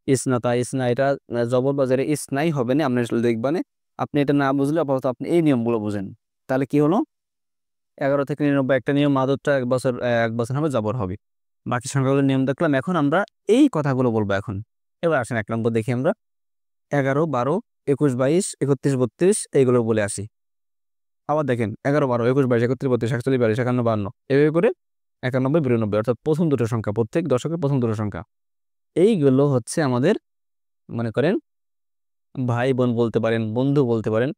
ইসনা এটা জবর বাজারে ইসনাই হবে না, আপনি আসলে দেখবানে। আপনি এটা না বুঝলে আপাতত আপনি এই নিয়মগুলো বুঝেন। তাহলে কি হলো? 11 থেকে 99 একটা নিয়ম, মাদুদটা 1 বছর হবে, জবর হবে। বাকি সংখ্যাগুলোর নিয়ম দেখলাম। এখন আমরা এই কথাগুলো বলবো এখন। এবার আসেন 1 নম্বর দেখি আমরা। 11, 12, 21, 22, 31, 32 এইগুলো বলে আসি। আবার দেখেন 11, 12, 21, 22, 31, 32, 41, 42, 51, 52 এভাবে করে 91, 92, অর্থাৎ প্রথম দুটো সংখ্যা, প্রত্যেক দশকের প্রথম দুটো সংখ্যা। এইগুলো হচ্ছে আমাদের, মনে করেন ভাই বোন বলতে পারেন, বন্ধু বলতে পারেন।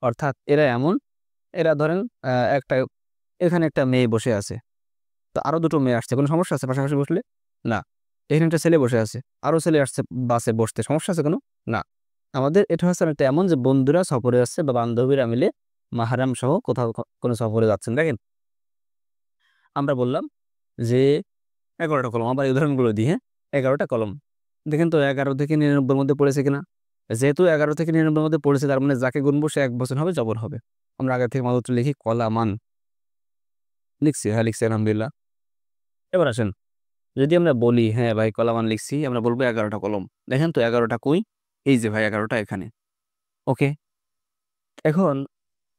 অর্থাৎ এরা এমন, এরা ধরেন একটা, এখানে একটা মেয়ে বসে আছে, তো আরো দুটো মেয়ে আসছে, কোনো সমস্যা আছে পাশাপাশি বসলে? না। এখানে একটা ছেলে বসে আছে, আরো ছেলে আসছে বাসে বসতে, সমস্যা আছে কোনো? না। আমাদের এটা হচ্ছে একটা এমন যে বন্ধুরা সফরে আসছে বা বান্ধবীরা মিলে মাহারাম সহ কোথাও কোনো সফরে যাচ্ছেন। দেখেন আমরা বললাম যে 11টা কলম, আবার এই উদাহরণগুলো দিয়ে, হ্যাঁ? 11টা কলম। দেখেন তো 11 থেকে 99 মধ্যে পড়েছে কিনা? যেহেতু 11 থেকে 99 মধ্যে পড়েছে, তার মানে যাকে গুনবো সে 1 বছর হবে, জবর হবে। আমরা আগে থেকে মাদুদটা লিখি, কলামান লিখছি, হ্যাঁ লিখছি আলহামদুলিল্লাহ। এবার আসেন, যদি আমরা বলি হ্যাঁ ভাই কলামান লিখছি, আমরা বলবো 11টা কলম। দেখেন তো 11টা কই? এই যে ভাই 11টা এখানে। ওকে, এখন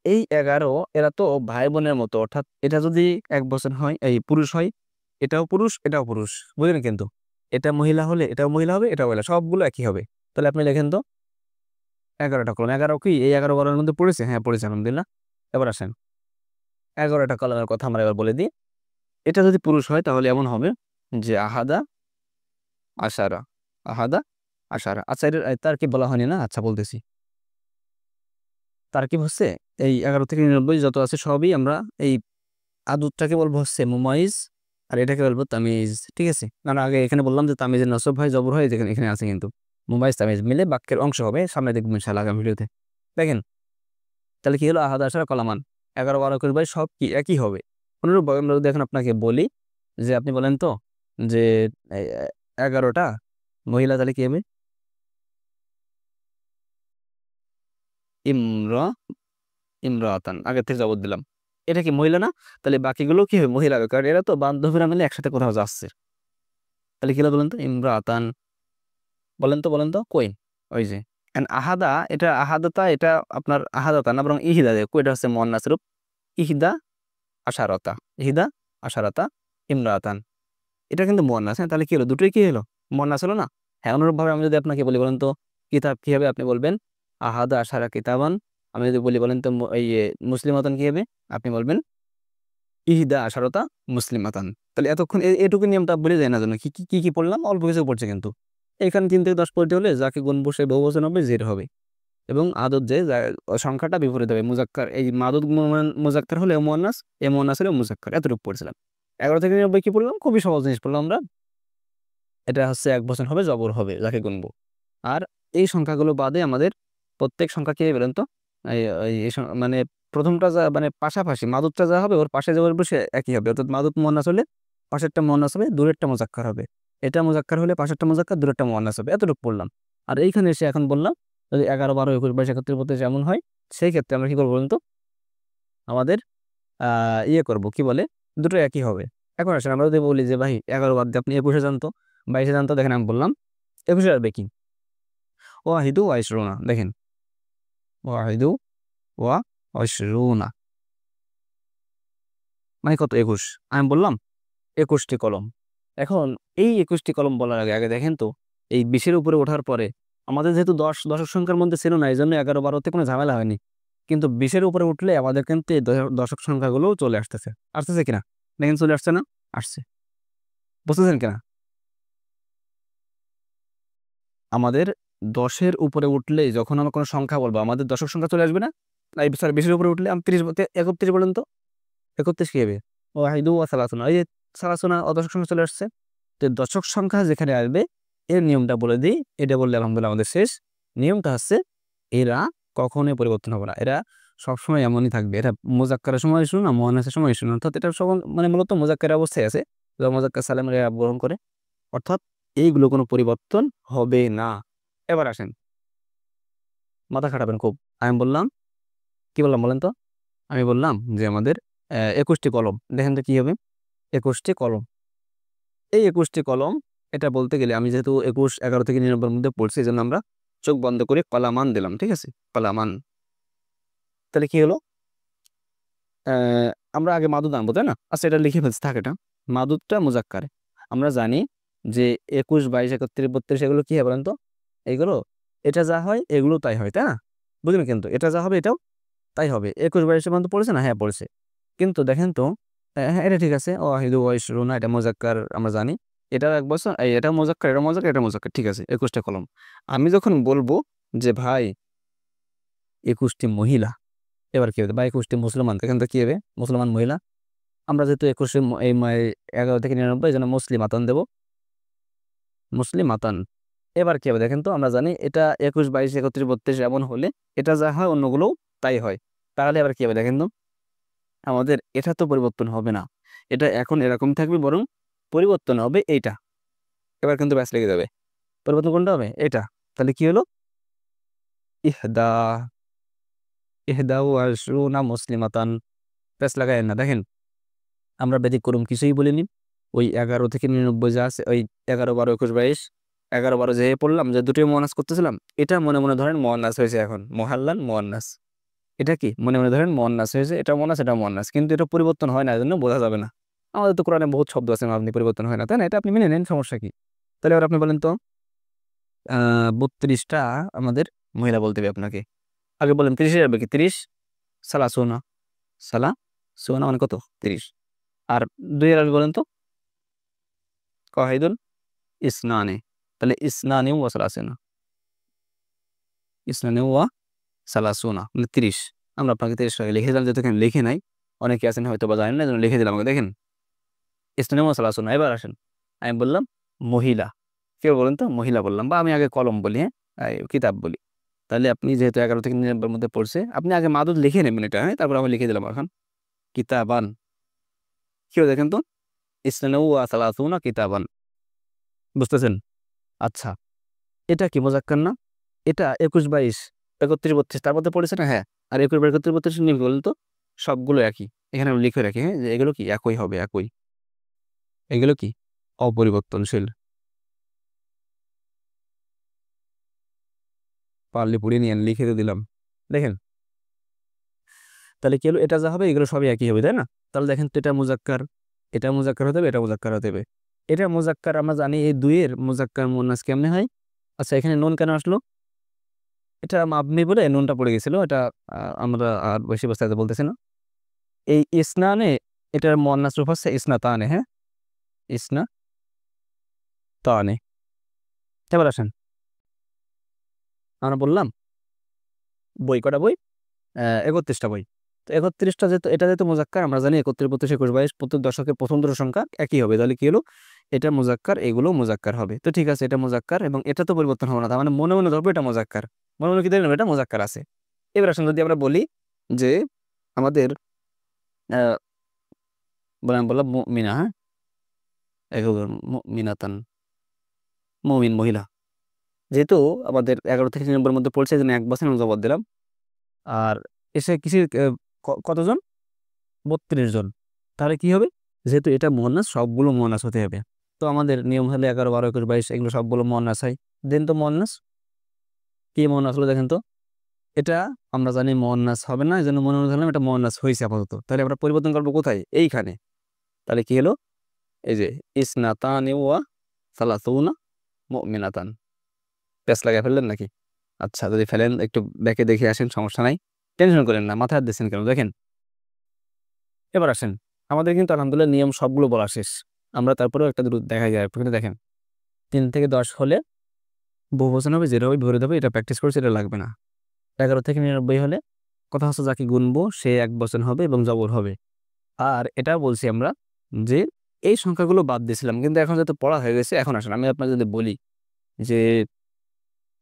এই 11 এরা তো ভাই বোনের মতো, অর্থাৎ এটা যদি 1 বছর হয়, এই পুরুষ হয়, এটাও পুরুষ এটাও পুরুষ, বুঝলেন? কিন্তু এটা মহিলা হলে এটাও মহিলা হবে, এটাও মহিলা, সবগুলো একই হবে। তাহলে আপনি লেখেন তো 11টা কলম। 11 কি এই 11 12-এর মধ্যে পড়েছে? হ্যাঁ পড়েছে আলহামদুলিল্লাহ। এবার আসেন 11টা কলমের কথা আমরা এবার বলে দিই। এটা যদি পুরুষ হয় তাহলে এমন হবে যে আহাদা আশারা, আহাদা আশারা। আচ্ছা, এটা তার কি বলা হয়নি না? আচ্ছা বলতেছি। তারকিব হচ্ছে এই 11 থেকে 99 যত আছে সবই আমরা এই আদুদটাকে বলবো হচ্ছে মুমাইজ, আর এটাকে বলবো তামিজ। ঠিক আছে, কারণ আগে এখানে বললাম যে তামিজের নসব হয়, জবর হয়, যেখানে এখানে আছে, কিন্তু মুমাইজ তামিজ মিলে বাক্যের অংশ হবে। সামনে দেখবেন ইনশাআল্লাহ আগামী ভিডিওতে। দেখেন তাহলে কি হলো? আহাদ আশারা কলামান, 11, 12, 21, 22 সব কি একই হবে। অনুরূপভাবে আমরা যদি এখন আপনাকে বলি যে আপনি বলেন তো যে 11টা মহিলা, তাহলে কি হবে? ইমরা ইমরাতান, আগের থেকে জবাব দিলাম। এটা কি মহিলা না? তাহলে বাকিগুলো কি হবে? মহিলা হবে, কারণ এরা তো বান্ধবীরা মিলে একসাথে কোথাও যাচ্ছে। তাহলে কি হলো বলেন তো? ইমরাতান। বলেন তো কই? ওই যে আহাদা, এটা আহাদাতা, এটা আপনার আহাদাতা না, বরং ইহিদা দেয়। কইটা হচ্ছে মুয়ান্নাস রূপ, ইহিদা আশারতা, ইহিদা আশারতা ইমরাতান। এটা কিন্তু মুয়ান্নাস। হ্যাঁ, তাহলে কি হলো? দুটোই কি হলো? মুয়ান্নাস হলো না? হ্যাঁ, অনুরূপভাবে আমি যদি আপনাকে বলি বলেন তো কিতাব কি হবে? আপনি বলবেন আহাদা আশারা কিতাবান। আমি যদি বলি বলেন তো এই মুসলিমাতান কি হবে? আপনি বলবেন ইহিদা আশারতা মুসলিমাতান। তাহলে এতক্ষণ এটুকু নিয়মটা বলে যায় না জন্য কি কি কি কি পড়লাম? অল্প কিছু পড়ছে, কিন্তু এখানে 3 থেকে 10 পড়তে হলে যাকে গুনবো সে বহুবচন হবে, জের হবে। এবং আদত যে সংখ্যাটা বিপরীত হবে মুজাক্কার, এই মাদুদ মুজাক্কার হলে মুয়ান্নাস, এ মুয়ান্নাস হলে মুজাক্কার, এতটুকু পড়ছিলাম। 11 থেকে 99 কি পড়লাম? খুবই সহজ জিনিস পড়লাম আমরা। এটা হচ্ছে এক বচন হবে, জবর হবে, যাকে গুনবো। আর এই সংখ্যাগুলো বাদে আমাদের প্রত্যেক সংখ্যা কি বলেন তো, মানে প্রথমটা যা মানে পাশাপাশি মাদুদটা যা হবে ওর পাশে যে বসে একই হবে, অর্থাৎ মাদুদ মুয়ান্নাস হলে পাশেরটা মুয়ান্নাস হবে, দূরেরটা মুজাক্কার হবে। এটা মুজাক্কার হলে পাশেরটা মুজাক্কার, দূরেরটা মুয়ান্নাস হবে। এতটুকু পড়লাম। আর এইখানে এসে এখন বললাম যদি 11, 12, 21, 22, 31, 32 যেমন হয়, সেই ক্ষেত্রে আমরা কি করবো বলুন তো, আমাদের ইয়ে করবো, কি বলে, দুটো একই হবে। এখন আসলে আমরা যদি বলি যে ভাই 11 বাদ দিয়ে আপনি 21-এ জানতো, 22-এ জানতো, দেখেন আমি বললাম 21-এ আসবে কি, ওয়াহিদু ওয়া ইশরুনা, দেখেন ওয়াহিদু ওয়া ইশরুনা মানে কত, 21। আমি বললাম 21টি কলম। এখন এই 21টি কলম বলার আগে আগে দেখেন তো, এই 20-এর উপরে ওঠার পরে আমাদের যেহেতু 10 দশক সংখ্যার মধ্যে ছিল না, এই জন্য 11, 12-তে কোনো ঝামেলা হয়নি। কিন্তু 20-এর উপরে উঠলে আমাদের কিন্তু এই দশক সংখ্যাগুলো চলে আসতেছে, আসতেছে কিনা দেখেন, চলে আসছে না, আসছে, বুঝতেছেন কিনা? আমাদের 10-এর উপরে উঠলে যখন আমরা কোনো সংখ্যা বলবো আমাদের দশক সংখ্যা চলে আসবে না? এই সরি, 20-এর উপরে উঠলে আমি 30 বলতে 31 বলেন তো, 31 কি হবে? ওয়াহিদু ওয়া সালাসুনা, এই যে সালাসুনা দশক সংখ্যা চলে আসছে। তো দশক সংখ্যা যেখানে আসবে এর নিয়মটা বলে দিই, এটা বললে আলহামদুলিল্লাহ আমাদের শেষ। নিয়মটা হচ্ছে এরা কখনোই পরিবর্তন হবে না, এরা সবসময় এমনই থাকবে। এটা মুজাক্কারের সময় শুনুন না, মুয়ান্নাসের সময় শুনুন, অর্থাৎ এটা সব মানে মূলত মুজাক্কার অবস্থায় আছে, মুজাক্কার সালেম এরা বহন করে, অর্থাৎ এইগুলো কোনো পরিবর্তন হবে না। এবার আসেন, মাথা খাটাবেন খুব। আমি বললাম, কি বললাম বলেন তো, আমি বললাম যে আমাদের 21টি কলম, দেখেন তো কি হবে, 21টি কলম। এই 21টি কলম, এটা বলতে গেলে আমি যেহেতু 21, 11 থেকে 99-এর মধ্যে পড়ছি, এই জন্য আমরা চোখ বন্ধ করে কলামান দিলাম, ঠিক আছে, কলামান। তাহলে কি হলো, আহ, আমরা আগে মাদুদ আনবো তাই না? আচ্ছা, এটা লিখে ফেলছি, থাক, এটা মাদুদটা মুজাক্কার। আমরা জানি যে 21, 22, 31, 32 এগুলো কি হয় বলেন তো, এগুলো এটা যা হয় এগুলো তাই হয়, তাই না? বুঝলেন? কিন্তু এটা যা হবে এটাও তাই হবে। 21, 22 পর্যন্ত পড়েছে না? হ্যাঁ পড়েছে। কিন্তু দেখেন তো, হ্যাঁ এটা ঠিক আছে, ওয়াহিদু ওয়া ইশরুনা এটা মুজাক্কার আমরা জানি, এটা এক বছর, এটা মুজাক্কার, এটা মুজাক্কার, এটা মুজাক্কার, ঠিক আছে, 21টা কলম। আমি যখন বলবো যে ভাই 21টি মহিলা, এবার কি হবে, বা 21টি মুসলমান, দেখেন তো কি হবে, মুসলমান মহিলা। আমরা যেহেতু 21 এই 11 থেকে 99 এই জন্য মুসলিমাতান দেবো, মুসলিমাতান। এবার কি হবে দেখেন তো, আমরা জানি এটা 21, 22, 31, 32 এমন হলে এটা যা হয় অন্যগুলোও তাই হয়। তাহলে এবার কি হবে দেখেন তো, আমাদের এটা তো পরিবর্তন হবে না, এটা এখন এরকম থাকবে, বরং পরিবর্তন হবে এইটা। এবার কিন্তু ব্যাস লেগে যাবে, পরিবর্তন কোনটা হবে, এটা। তাহলে কি হলো, ইহদা, ইহদা ওয়া ইশরুনা মুসলিমাতান, ব্যাস লাগায় না। দেখেন আমরা ব্যতিক্রম কিছুই বলিনি, ওই 11 থেকে 99 যা আছে, ওই 11, 12, 21, 22, 11, 12 যে পড়লাম, যে দুটোই মুয়ান্নাস করতেছিলাম, এটা মনে মনে ধরেন মুয়ান্নাস হয়েছে, এখন মোহাল্লান মুয়ান্নাস। এটা কি মনে মনে ধরেন মুয়ান্নাস হয়েছে, এটা মুয়ান্নাস, এটা মুয়ান্নাস, কিন্তু এটা পরিবর্তন হয় না, এজন্য বোঝা যাবে না। আমাদের তো কোরআনে বহুত শব্দ আছে আপনি পরিবর্তন হয় না, তাই না? এটা আপনি মেনে নেন, সমস্যা কি? তাহলে এবার আপনি বলেন তো, 32টা আমাদের মহিলা বলতে হবে আপনাকে। আগে বলেন 30 যাবে কি, 30 সালা সোনা, সালা সোনা মানে কত, 30। আর 2 এর আগে বলেন তো, কহিদুল ইসনানে, তাহলে ইসনানে ওয়া সালাসুনা, ইসনানে ওয়া সালাসুনা মানে 30। আমরা আপনাকে 30 টাকা লিখে দিলাম, যেহেতু এখানে লিখে নাই, অনেকে আছেন হয়তো বা জানেন না, এই জন্য লিখে দিলাম আমাকে, দেখেন ইসনানে ওয়া সালাসুনা। এবার আসেন, আমি বললাম মহিলা, কেউ বলেন তো, মহিলা বললাম, বা আমি আগে কলম বলি, হ্যাঁ কিতাব বলি। তাহলে আপনি যেহেতু 11 থেকে 99-এর মধ্যে পড়ছে, আপনি আগে মাদুদ লিখে নেবেন এটা, হ্যাঁ, তারপর আমি লিখে দিলাম এখন কিতাবান। কি হবে দেখেন তো, ইসনানে ওয়া সালাসুনা কিতাবান, বুঝতেছেন? আচ্ছা, এটা কি মুজাক্কার না? এটা 21, 22, 31, 32 তার মধ্যে পড়েছে না? হ্যাঁ। আর 21, 22, 31, 32 নিয়ে বলুন তো, সবগুলো একই। এখানে আমি লিখে রাখি, হ্যাঁ, যে এগুলো কি একই হবে, একই, এগুলো কি অপরিবর্তনশীল। পারলে পড়ে নিয়ে লিখে তো দিলাম, দেখেন। তাহলে কি হলো, এটা যা হবে এগুলো সবই একই হবে, তাই না? তাহলে দেখেন তো, এটা মুজাক্কার, এটা মুজাক্কার হতে হবে, এটা মুজাক্কার হতে হবে। এটা মুজাক্কার আমরা জানি, এই দুইয়ের মুজাক্কার মুন্নাস কেমনে হয়? আচ্ছা, এখানে নুন কেন আসলো? এটা মাবনি বলে নুনটা পড়ে গেছিল, এটা আমরা আর বেশি বস্তাতে বলতেছি না। এই ইসনানে, এটার মুয়ান্নাস রূপ হচ্ছে ইসনাতানে, হ্যাঁ, ইসনা তানে। এবার আসেন, আমরা বললাম বই, কটা বই? 31টা বই। তো 31টা যেহেতু, এটা যেহেতু মুজাক্কার, আমরা জানি 31, 32, 21, 22 প্রত্যেক দশকের প্রথম দুটো সংখ্যা একই হবে, তাহলে কি হলো, এটা মুজাক্কার, এগুলো মুজাক্কার হবে। তো ঠিক আছে, এটা মুজাক্কার এবং এটা তো পরিবর্তন হবে না, তার মানে মনে মনে ধরবো এটা মুজাক্কার, মনে মনে কি ধরে নেবো এটা মুজাক্কার আছে। এবার আসুন যদি আমরা বলি যে আমাদের বললাম মুমিনা, হ্যাঁ, মুমিনাতান, মুমিন মহিলা, যেহেতু আমাদের 11 থেকে 9 মধ্যে পড়ছে, এই জন্য 1 বছর জবাব দিলাম। আর এসে কিসের কতজন? 32 জন। তাহলে কি হবে, যেহেতু এটা মুয়ান্নাস, সবগুলো মুয়ান্নাস হতে হবে। তো আমাদের নিয়ম হলে 11, 12, 21, 22 এগুলো সবগুলো মুয়ান্নাস হয়। দেন তো মুয়ান্নাস কি মুয়ান্নাস হলো দেখেন তো, এটা আমরা জানি মুয়ান্নাস হবে না, এই জন্য মনে মনে ধরলাম এটা মুয়ান্নাস হয়েছে আপাতত। তাহলে আমরা পরিবর্তন করবো কোথায়? এইখানে। তাহলে কি হলো, এই যে ইসনাতানি ওয়া সালাসুনা মুমিনাতান। প্যাচ লাগাই ফেললেন নাকি? আচ্ছা, যদি ফেলেন একটু ব্যাকে দেখে আসেন, সমস্যা নাই, টেনশন করেন না, মাথায় হাত দিচ্ছেন কেন দেখেন। এবার আসেন, আমাদের কিন্তু আলহামদুলিল্লাহ নিয়ম সবগুলো বলা শেষ। আমরা তারপরেও একটা দুটো দেখা যায়, কিন্তু দেখেন 3 থেকে 10 হলে বহুবচন হবে, যেটা হবে ভরে দেবে, এটা প্র্যাকটিস করছে, এটা লাগবে না। 11 থেকে 99 হলে কথা হচ্ছে যাকে গুনবো সে 1 বচন হবে এবং জবর হবে। আর এটা বলছি আমরা যে এই সংখ্যাগুলো বাদ দিয়েছিলাম, কিন্তু এখন যেহেতু পড়া হয়ে গেছে, এখন আসেন আমি আপনাকে যদি বলি যে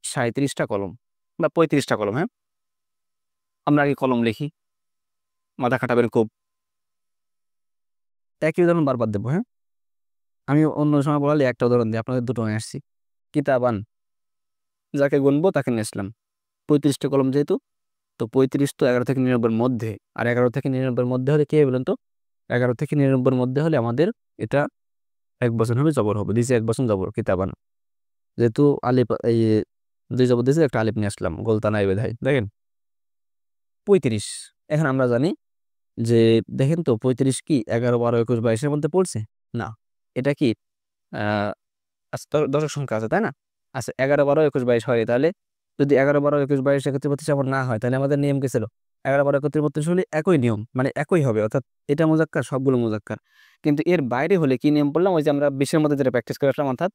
37টা কলম বা 35টা কলম, হ্যাঁ, আমরা আগে কলম লিখি, মাথা খাটাবেন খুব, একই উদাহরণ বারবার দেবো, হ্যাঁ। আমি অন্য সময় বলালে একটা উদাহরণ দিই, আপনাদের দুটো নিয়ে আসছি। কিতাবান, যাকে গুনবো তাকে নিয়ে আসলাম। 35টা কলম যেহেতু, তো 35 তো 11 থেকে 99 মধ্যে, আর 11 থেকে 99 মধ্যে হলে কি হবে বলেন তো, 11 থেকে 99 মধ্যে হলে আমাদের এটা 1 বচন হবে, জবর হবে, দিয়েছে 1 বচন জবর, কিতাবান। যেহেতু আলিফ, এই 2 জবর দিয়েছে, একটা আলিফ নিয়ে আসলাম, গোলতা নাই বেধাই। দেখেন 35, এখন আমরা জানি যে দেখেন তো 35 কি 11, 12, 21, 22 মধ্যে পড়ছে না, এটা কি আহ দশক সংখ্যা আছে, তাই না? আচ্ছা, 11, 12, 21, 22 হয়, তাহলে যদি 11, 12, 21, 22, 31, 32 আবার না হয়, তাহলে আমাদের নিয়ম কি ছিল? 11, 12, 31, 32 হলে একই নিয়ম, মানে একই হবে, অর্থাৎ এটা মুজাক্কার, সবগুলো মুজাক্কার। কিন্তু এর বাইরে হলে কি নিয়ম বললাম, ওই যে আমরা 20-এর মধ্যে যেটা প্র্যাকটিস করে আসলাম, অর্থাৎ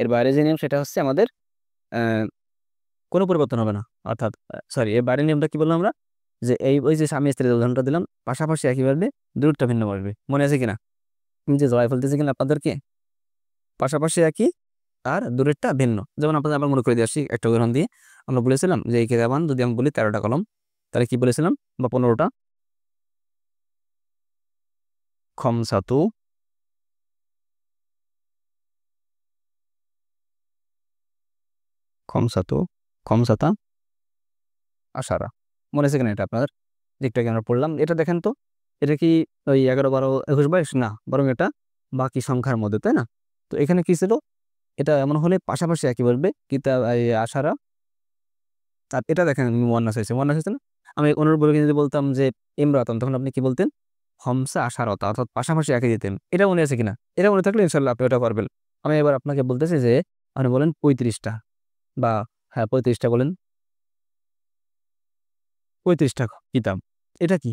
এর বাইরে যে নিয়ম সেটা হচ্ছে আমাদের আহ কোনো পরিবর্তন হবে না, অর্থাৎ সরি, এর বাইরের নিয়মটা কি বললাম আমরা, যে এই ওই যে স্বামী স্ত্রীর উদাহরণটা দিলাম, পাশাপাশি একই বাড়বে, দূরত্বটা ভিন্ন বাড়বে, মনে আছে কিনা? আমি যে জয় ফেলতেছি কিনা আপনাদেরকে, পাশাপাশি একই আর দূরেরটা ভিন্ন। যেমন আপনাদের আবার মনে করে দিয়ে আসি একটা উদাহরণ দিয়ে, আমরা বলেছিলাম যে এই কিতাবান যদি আমি বলি 13টা কলম, তাহলে কি বলেছিলাম, বা 15টা, খমসাতু, খমসাতু, খমসাতা, আশারা। মনে আছে কিনা এটা আপনাদের? দিকটা কেন পড়লাম এটা দেখেন তো, এটা কি ওই 11, 12, 21, 22 না, বরং এটা বাকি সংখ্যার মধ্যে, তাই না? তো এখানে কি ছিল, এটা এমন হলে পাশাপাশি একই বলবে, কিতাব এই আশারা। আর এটা দেখেন মুয়ান্নাস হয়েছে, মুয়ান্নাস হয়েছে না? আমি অনুরূপ যদি বলতাম যে ইমরাতন, তখন আপনি কি বলতেন? হমসা আশারতা, অর্থাৎ পাশাপাশি একই দিতেন। এটা মনে আছে কিনা? এটা মনে থাকলে ইনশাল্লাহ আপনি ওটা পারবেন। আমি এবার আপনাকে বলতেছি যে আপনি বলেন 35টা, বা হ্যাঁ 35টা বলেন, 35টা কিতাব, এটা কি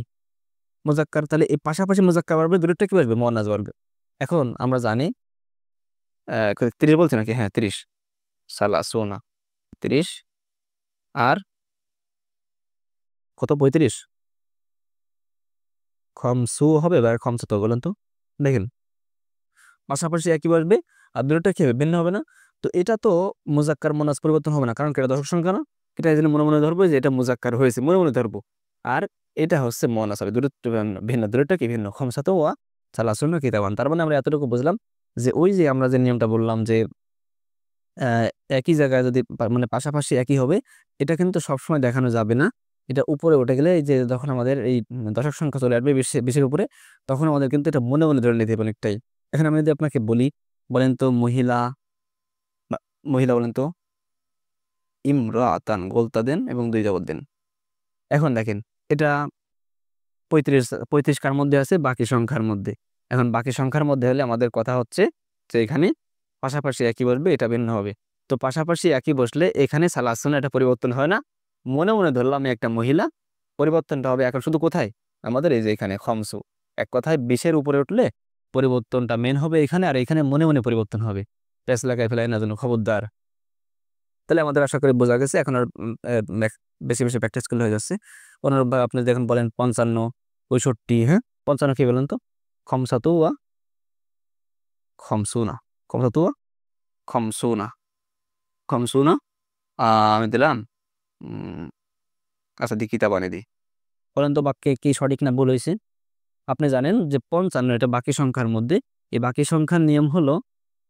মুজাক্কার, তাহলে এই পাশাপাশি মুজাক্কার বাড়বে, দূরেরটা কি বাড়বে? মুয়ান্নাস বাড়বে। এখন আমরা জানি 30 বলছি নাকি? হ্যাঁ 30, সালাসুনা 30, আর কত 35, খমসু হবে বা খমসা, তো বলেন তো দেখেন, পাশাপাশি একই বসবে আর দুটোটা কি হবে? ভিন্ন হবে না। তো এটা তো মুজাক্কার মুয়ান্নাস পরিবর্তন হবে না, কারণ এটা দশক সংখ্যা না। এটা এই জন্য মনে মনে ধরবো যে এটা মুজাক্কার হয়েছে, মনে মনে ধরবো। আর এটা হচ্ছে মুয়ান্নাস হবে, দুটো ভিন্ন, দুটোটা কি ভিন্ন, খমসাতু ওয়া সালাসুনা কিতাবান। তার মানে আমরা এতটুকু বুঝলাম যে ওই যে আমরা যে নিয়মটা বললাম যে আহ, একই জায়গায় যদি মানে পাশাপাশি একই হবে, এটা কিন্তু সবসময় দেখানো যাবে না। এটা উপরে উঠে গেলে, এই যে যখন আমাদের এই দশক সংখ্যা চলে আসবে 20-এর উপরে, তখন আমাদের কিন্তু এটা মনে মনে ধরে নিতে হবে অনেকটাই। এখন আমি যদি আপনাকে বলি, বলেন তো মহিলা, মহিলা বলেন তো, ইমরাতান, গোলতা দেন এবং 2 জবর দেন। এখন দেখেন এটা 35, 35 কার মধ্যে আছে? বাকি সংখ্যার মধ্যে। এখন বাকি সংখ্যার মধ্যে হলে আমাদের কথা হচ্ছে যে এখানে পাশাপাশি একই বসবে, এটা ভিন্ন হবে। তো পাশাপাশি একই বসলে এখানে সালাসুনা এটা পরিবর্তন হয় না, মনে মনে ধরলাম আমি একটা মহিলা, পরিবর্তনটা হবে এখন শুধু কোথায়? আমাদের এই যে এখানে খমসু। এক কথায় 20-এর উপরে উঠলে পরিবর্তনটা মেন হবে এখানে, আর এখানে মনে মনে পরিবর্তন হবে। প্যাচ লাগাই ফেলাই না যেন, খবরদার। তাহলে আমাদের আশা করি বোঝা গেছে। এখন আর বেশি বেশি প্র্যাকটিস করলে হয়ে যাচ্ছে। বা আপনি দেখুন বলেন 55, 65, হ্যাঁ 55 কি বলেন তো? খমসাতু ওয়া খমসুনা, খমসাতু ওয়া খমসুনা, খমসুনা। আমি দিলাম আচ্ছা দি কিতাব আনি দিই। বলেন তো বাক্যে কি সঠিক না ভুল হয়েছে? আপনি জানেন যে 55 এটা বাকি সংখ্যার মধ্যে, এই বাকি সংখ্যার নিয়ম হলো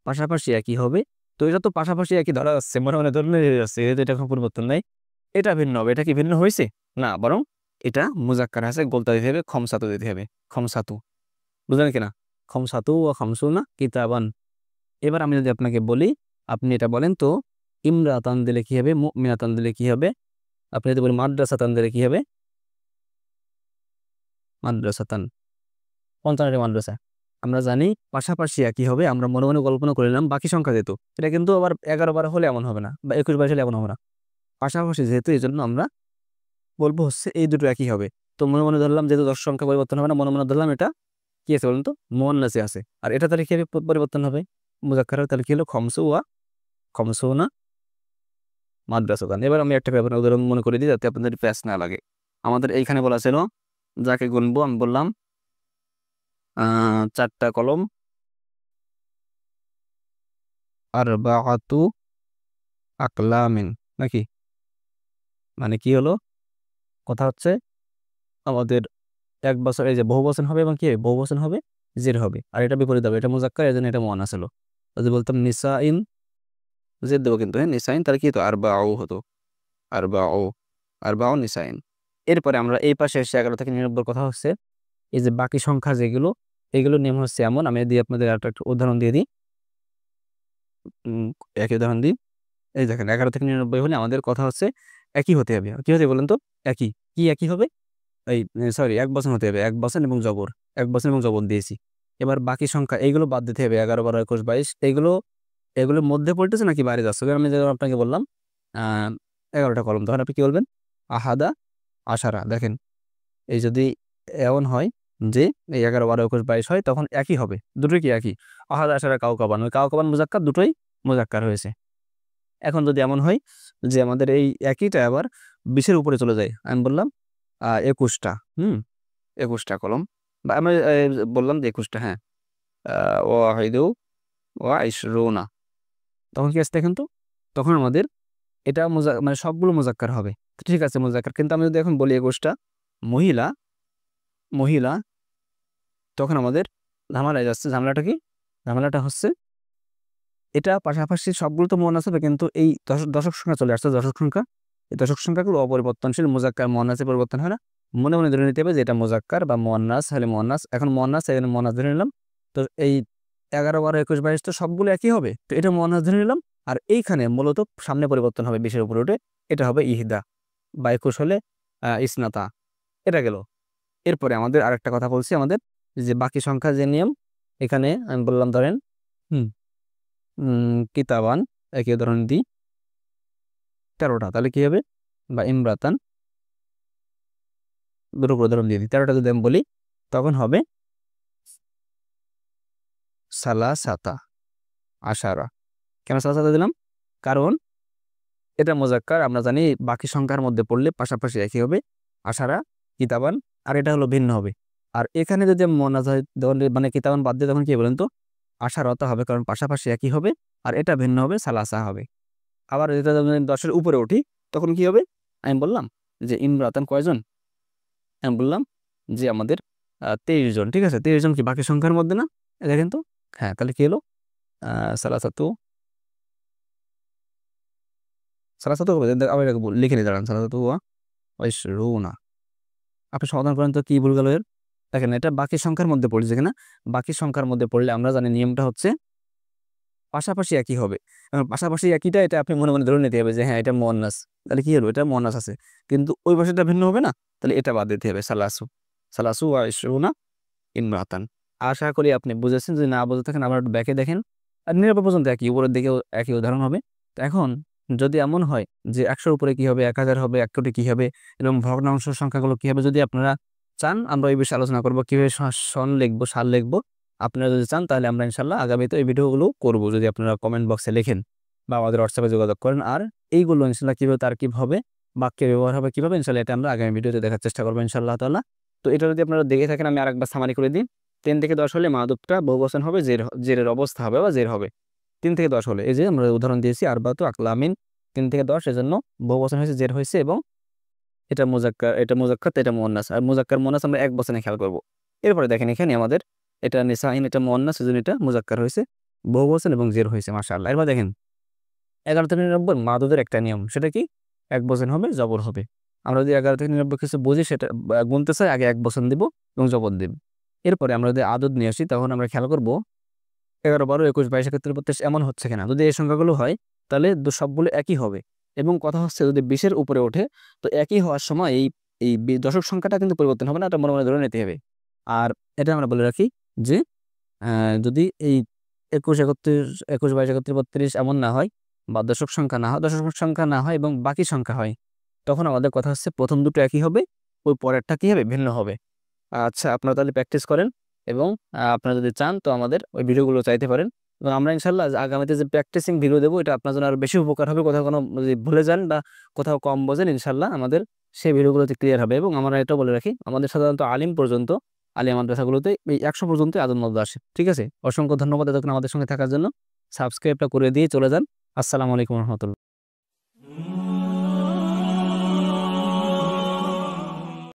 পাশাপাশি একই হবে। তো এটা তো পাশাপাশি একই ধরা যাচ্ছে, মনে মনে ধরে যাচ্ছে, এটা কোনো পরিবর্তন নাই। এটা ভিন্ন হবে, এটা কি ভিন্ন হয়েছে না, বরং এটা মুজাক্কার আছে, গোলতা দিতে হবে, খমসাতু দিতে হবে, খমসাতু। বুঝলেন কিনা? খমসাতু ও খমসুনা কিতাবান। এবার আমি যদি আপনাকে বলি, আপনি এটা বলেন তো ইমরাতান দিলে কি হবে, মুমিনাতান দিলে কি হবে? আপনি যদি বলি মাদ্রাসাতান দিলে কি হবে? মাদ্রাসাতান, 55 মাদ্রাসা। আমরা জানি পাশাপাশি একই হবে, আমরা মনে মনে কল্পনা করে নিলাম বাকি সংখ্যা যেহেতু, এটা কিন্তু আবার 11-12 হলে এমন হবে না, বা 21-22 হলে এমন হবে না, পাশাপাশি যেহেতু এই জন্য আমরা বলবো হচ্ছে এই দুটো একই হবে। তো মনে মনে ধরলাম যেহেতু 10 সংখ্যা পরিবর্তন হবে না, মনে মনে ধরলাম এটা কি আছে বলুন তো, মুয়ান্নাসে আছে। আর এটা তাহলে কি হবে, পরিবর্তন হবে মুজাক্কার হবে, তাহলে কি হলো খমসু ওয়া খমসুনা মাদ্রাসাতান। এবার আমি একটা ব্যাপার উদাহরণ মনে করে দিই যাতে আপনাদের প্যাচ না লাগে। আমাদের এইখানে বলা ছিল যাকে গুনবো, আমি বললাম 4টা কলম, আরবাআতু আকলামিন, নাকি? মানে কি হলো, কথা হচ্ছে আমাদের 1 বছর, এই যে বহুবচন হবে এবং কি হবে, বহুবচন হবে, জের হবে, আর এটা বিপরীত হবে, এটা মুজাক্কার, এর জন্য এটা মুয়ান্নাস হলো। যদি বলতাম নিসাইন, জের দেবো কিন্তু, হ্যাঁ নিসাইন, তাহলে কি হতো, আরবাউ হতো, আরবাউ, আরবাউ নিসাইন। এরপরে আমরা এই পাশে এসে 11 থেকে 99 কথা হচ্ছে এই যে বাকি সংখ্যা যেগুলো, এগুলো নিয়ম হচ্ছে এমন, আমি দিয়ে আপনাদের একটা উদাহরণ দিয়ে দিই। একই উদাহরণ দিই। এই দেখেন 11 থেকে 99 হলে আমাদের কথা হচ্ছে একই হতে হবে। কি হতে বলেন তো? একই। কি একই হবে? এই সরি 1 বচন হতে হবে। 1 বচন এবং জবর। 1 বচন এবং জবর দিয়েছি। এবার বাকি সংখ্যা এইগুলো বাদ দিতে হবে। 11, 12, 21, 22 এগুলোর মধ্যে পড়তেছে নাকি বাইরে যাচ্ছে? আমি যেমন আপনাকে বললাম 11টা কলম, তখন আপনি কি বলবেন? আহাদা আশারা। দেখেন এই যদি এমন হয় যে এই 11, 12, 21, 22 হয়, তখন একই হবে। দুটোই কি একই? আহাদা আশারা কাউকাবান, ওই কাউকাবান মুজাক্কার, দুটোই মুজাক্কার হয়েছে। এখন যদি এমন হয় যে আমাদের এই একইটা আবার 20-এর উপরে চলে যায়, আমি বললাম 21টা, 21টা কলম, বা আমি বললাম যে 21টা, হ্যাঁ ওয়াহিদু ওয়া ইশরুনা, তখন কি আছে দেখেন তো, তখন আমাদের এটা মানে সবগুলো মুজাক্কার হবে। তো ঠিক আছে মুজাক্কার, কিন্তু আমি যদি এখন বলি 21টা মহিলা, মহিলা, তখন আমাদের ঝামেলা যাচ্ছে। ঝামেলাটা কি? ঝামেলাটা হচ্ছে এটা পাশাপাশি সবগুলো তো মুয়ান্নাস হবে, কিন্তু এই দশক সংখ্যা চলে আসছে, দশক সংখ্যা, এই দশক সংখ্যাগুলো অপরিবর্তনশীল, মুজাক্কার মুয়ান্নাসে পরিবর্তন হয় না। মনে মনে ধরে নিতে হবে যে এটা মুজাক্কার বা মুয়ান্নাস, হলে মুয়ান্নাস, এখন মুয়ান্নাস, এখানে মুয়ান্নাস ধরে নিলাম। তো এই 11, 12, 21, 22 তো সবগুলো একই হবে, তো এটা মুয়ান্নাস ধরে নিলাম। আর এইখানে মূলত সামনে পরিবর্তন হবে 20-এর উপরে উঠে, এটা হবে ইহদা, বা 21 হলে ইসনাতা, এটা গেল। এরপরে আমাদের আরেকটা কথা বলছি, আমাদের যে বাকি সংখ্যা যে নিয়ম, এখানে আমি বললাম ধরেন কিতাবান, একই উদাহরণ দিই 13টা, তাহলে কি হবে, বা ইমরাতান, দুটো উদাহরণ দিয়ে দিই। 13টা যদি আমি বলি তখন হবে সালাসাতা আশারা। কেন সালাসাতা দিলাম? কারণ এটা মুজাক্কার, আমরা জানি বাকি সংখ্যার মধ্যে পড়লে পাশাপাশি একই হবে, আশারা কিতাবান, আর এটা হলো ভিন্ন হবে। আর এখানে যদি মুয়ান্নাস হয়, মানে কিতাবান বাদ দিয়ে তখন কি বলেন তো, আশারতা হবে, কারণ পাশাপাশি একই হবে, আর এটা ভিন্ন হবে, সালাসা হবে। আবার এটা যখন 10-এর উপরে উঠি, তখন কি হবে? আমি বললাম যে ইমরাতান কয়জন, আমি বললাম যে আমাদের 23 জন। ঠিক আছে, 23 জন কি বাকি সংখ্যার মধ্যে না? দেখেন তো, হ্যাঁ, তাহলে কি হলো, সালাসাতু, সালাসাতু হবে, আবার লিখে নিয়ে দাঁড়ান, সালাসাতু ওয়া ইশরুনা। আপনি সমাধান করেন তো কি ভুল গেল এর। দেখেন এটা বাকি সংখ্যার মধ্যে পড়ছে কিনা, বাকি সংখ্যার মধ্যে পড়লে আমরা জানি নিয়মটা হচ্ছে পাশাপাশি একই হবে। পাশাপাশি একইটা এটা আপনি মনে মনে ধরে নিতে হবে যে হ্যাঁ এটা মুয়ান্নাস, তাহলে কি হলো, এটা মুয়ান্নাস আছে, কিন্তু ওই পাশেটা ভিন্ন হবে না, তাহলে এটা বাদ দিতে হবে, সালাসু, সালাসু ওয়া ইশরুনা ইমরাতান। আশা করি আপনি বুঝেছেন। যদি না বুঝে থাকেন আবার ব্যাকে দেখেন, আর 90 পর্যন্ত একই, উপরের দিকেও একই উদাহরণ হবে। তো এখন যদি এমন হয় যে 100-র উপরে কি হবে, 1000 হবে, 1 কোটি কি হবে, এবং ভগ্নাংশ সংখ্যাগুলো কি হবে, যদি আপনারা চান আমরা এই বিষয়ে আলোচনা করবো, কিভাবে সন লিখবো, সাল লিখবো। আপনারা যদি চান তাহলে আমরা ইনশাল্লাহ আগামীতে এই ভিডিওগুলো করবো, যদি আপনারা কমেন্ট বক্সে লেখেন। বা আমাদের হোয়াটসঅ্যাপে যোগাযোগ করেন। আর এইগুলো ইনশাল্লাহ কীভাবে তারকিব হবে, বাক্যে ব্যবহার হবে কীভাবে, ইনশাল্লাহ এটা আমরা আগামী ভিডিওতে দেখার চেষ্টা করবো ইনশাআল্লাহ তাআলা। তো এটা যদি আপনারা দেখে থাকেন, আমি আরেকবার সামারি করে দিই। 3 থেকে 10 হলে মাদুবটা বহুবচন হবে, জেরের অবস্থা হবে বা জের হবে। 3 থেকে 10 হলে, এই যে আমরা উদাহরণ দিয়েছি আরবাতু আকলামিন, 3 থেকে 10, এজন্য বহুবচন হয়েছে, জের হয়েছে, এবং এটা মুজাক্কার, এটা মুজাক্কার, এটা মুয়ান্নাস। আর মুজাক্কার মুয়ান্নাস আমরা এক বচনে খেয়াল করব। এরপরে দেখেন এখানে আমাদের এটা নিসাইন, এটা মুয়ান্নাস, এজন্য এটা মুজাক্কার হয়েছে, বহুবচন এবং জের হয়েছে, মাশাআল্লাহ। এরপর দেখেন 11 থেকে 99 মাদুদের একটা নিয়ম, সেটা কি? এক বচন হবে, জবর হবে। আমরা যদি 11 থেকে 99 কিছু বুঝি, সেটা গুনতে চাই, আগে এক বচন দিব এবং জবর দিব। এরপরে আমরা যদি আদদ নিয়ে আসি, তখন আমরা খেয়াল করব 11, 12, 21, 22, 31, 32 এমন হচ্ছে কিনা। যদি এই সংখ্যাগুলো হয়, তাহলে সবগুলো একই হবে। এবং কথা হচ্ছে, যদি 20-এর উপরে ওঠে, তো একই হওয়ার সময় এই এই দশক সংখ্যাটা কিন্তু পরিবর্তন হবে না, এটা মনে মনে ধরে নিতে হবে। আর এটা আমরা বলে রাখি যে যদি এই 21, 31, 21, 22, 31, 32 এমন না হয়, বা দশক সংখ্যা না হয়, দশক সংখ্যা না হয় এবং বাকি সংখ্যা হয়, তখন আমাদের কথা হচ্ছে প্রথম দুটো একই হবে, ওই পরেরটা কি হবে? ভিন্ন হবে। আচ্ছা, আপনারা তাহলে প্র্যাকটিস করেন, এবং আপনারা যদি চান তো আমাদের ওই ভিডিওগুলো চাইতে পারেন, এবং আমরা ইনশাল্লাহ আগামীতে যে প্র্যাকটিসিং ভিডিও দেবো, এটা আপনার জন্য আরও বেশি উপকার হবে। কোথাও কোনো যদি ভুলে যান বা কোথাও কম বোঝেন, ইনশাল্লাহ আমাদের সেই ভিডিওগুলোতে ক্লিয়ার হবে। এবং আমরা এটাও বলে রাখি, আমাদের সাধারণত আলিম পর্যন্ত, আলিয়া মাদ্রাসাগুলোতে এই 100 পর্যন্ত আদব মধ্যে আসে। ঠিক আছে, অসংখ্য ধন্যবাদ এতক্ষণ আমাদের সঙ্গে থাকার জন্য। সাবস্ক্রাইবটা করে দিয়ে চলে যান। আসসালামু আলাইকুম রহমতুল্লাহ।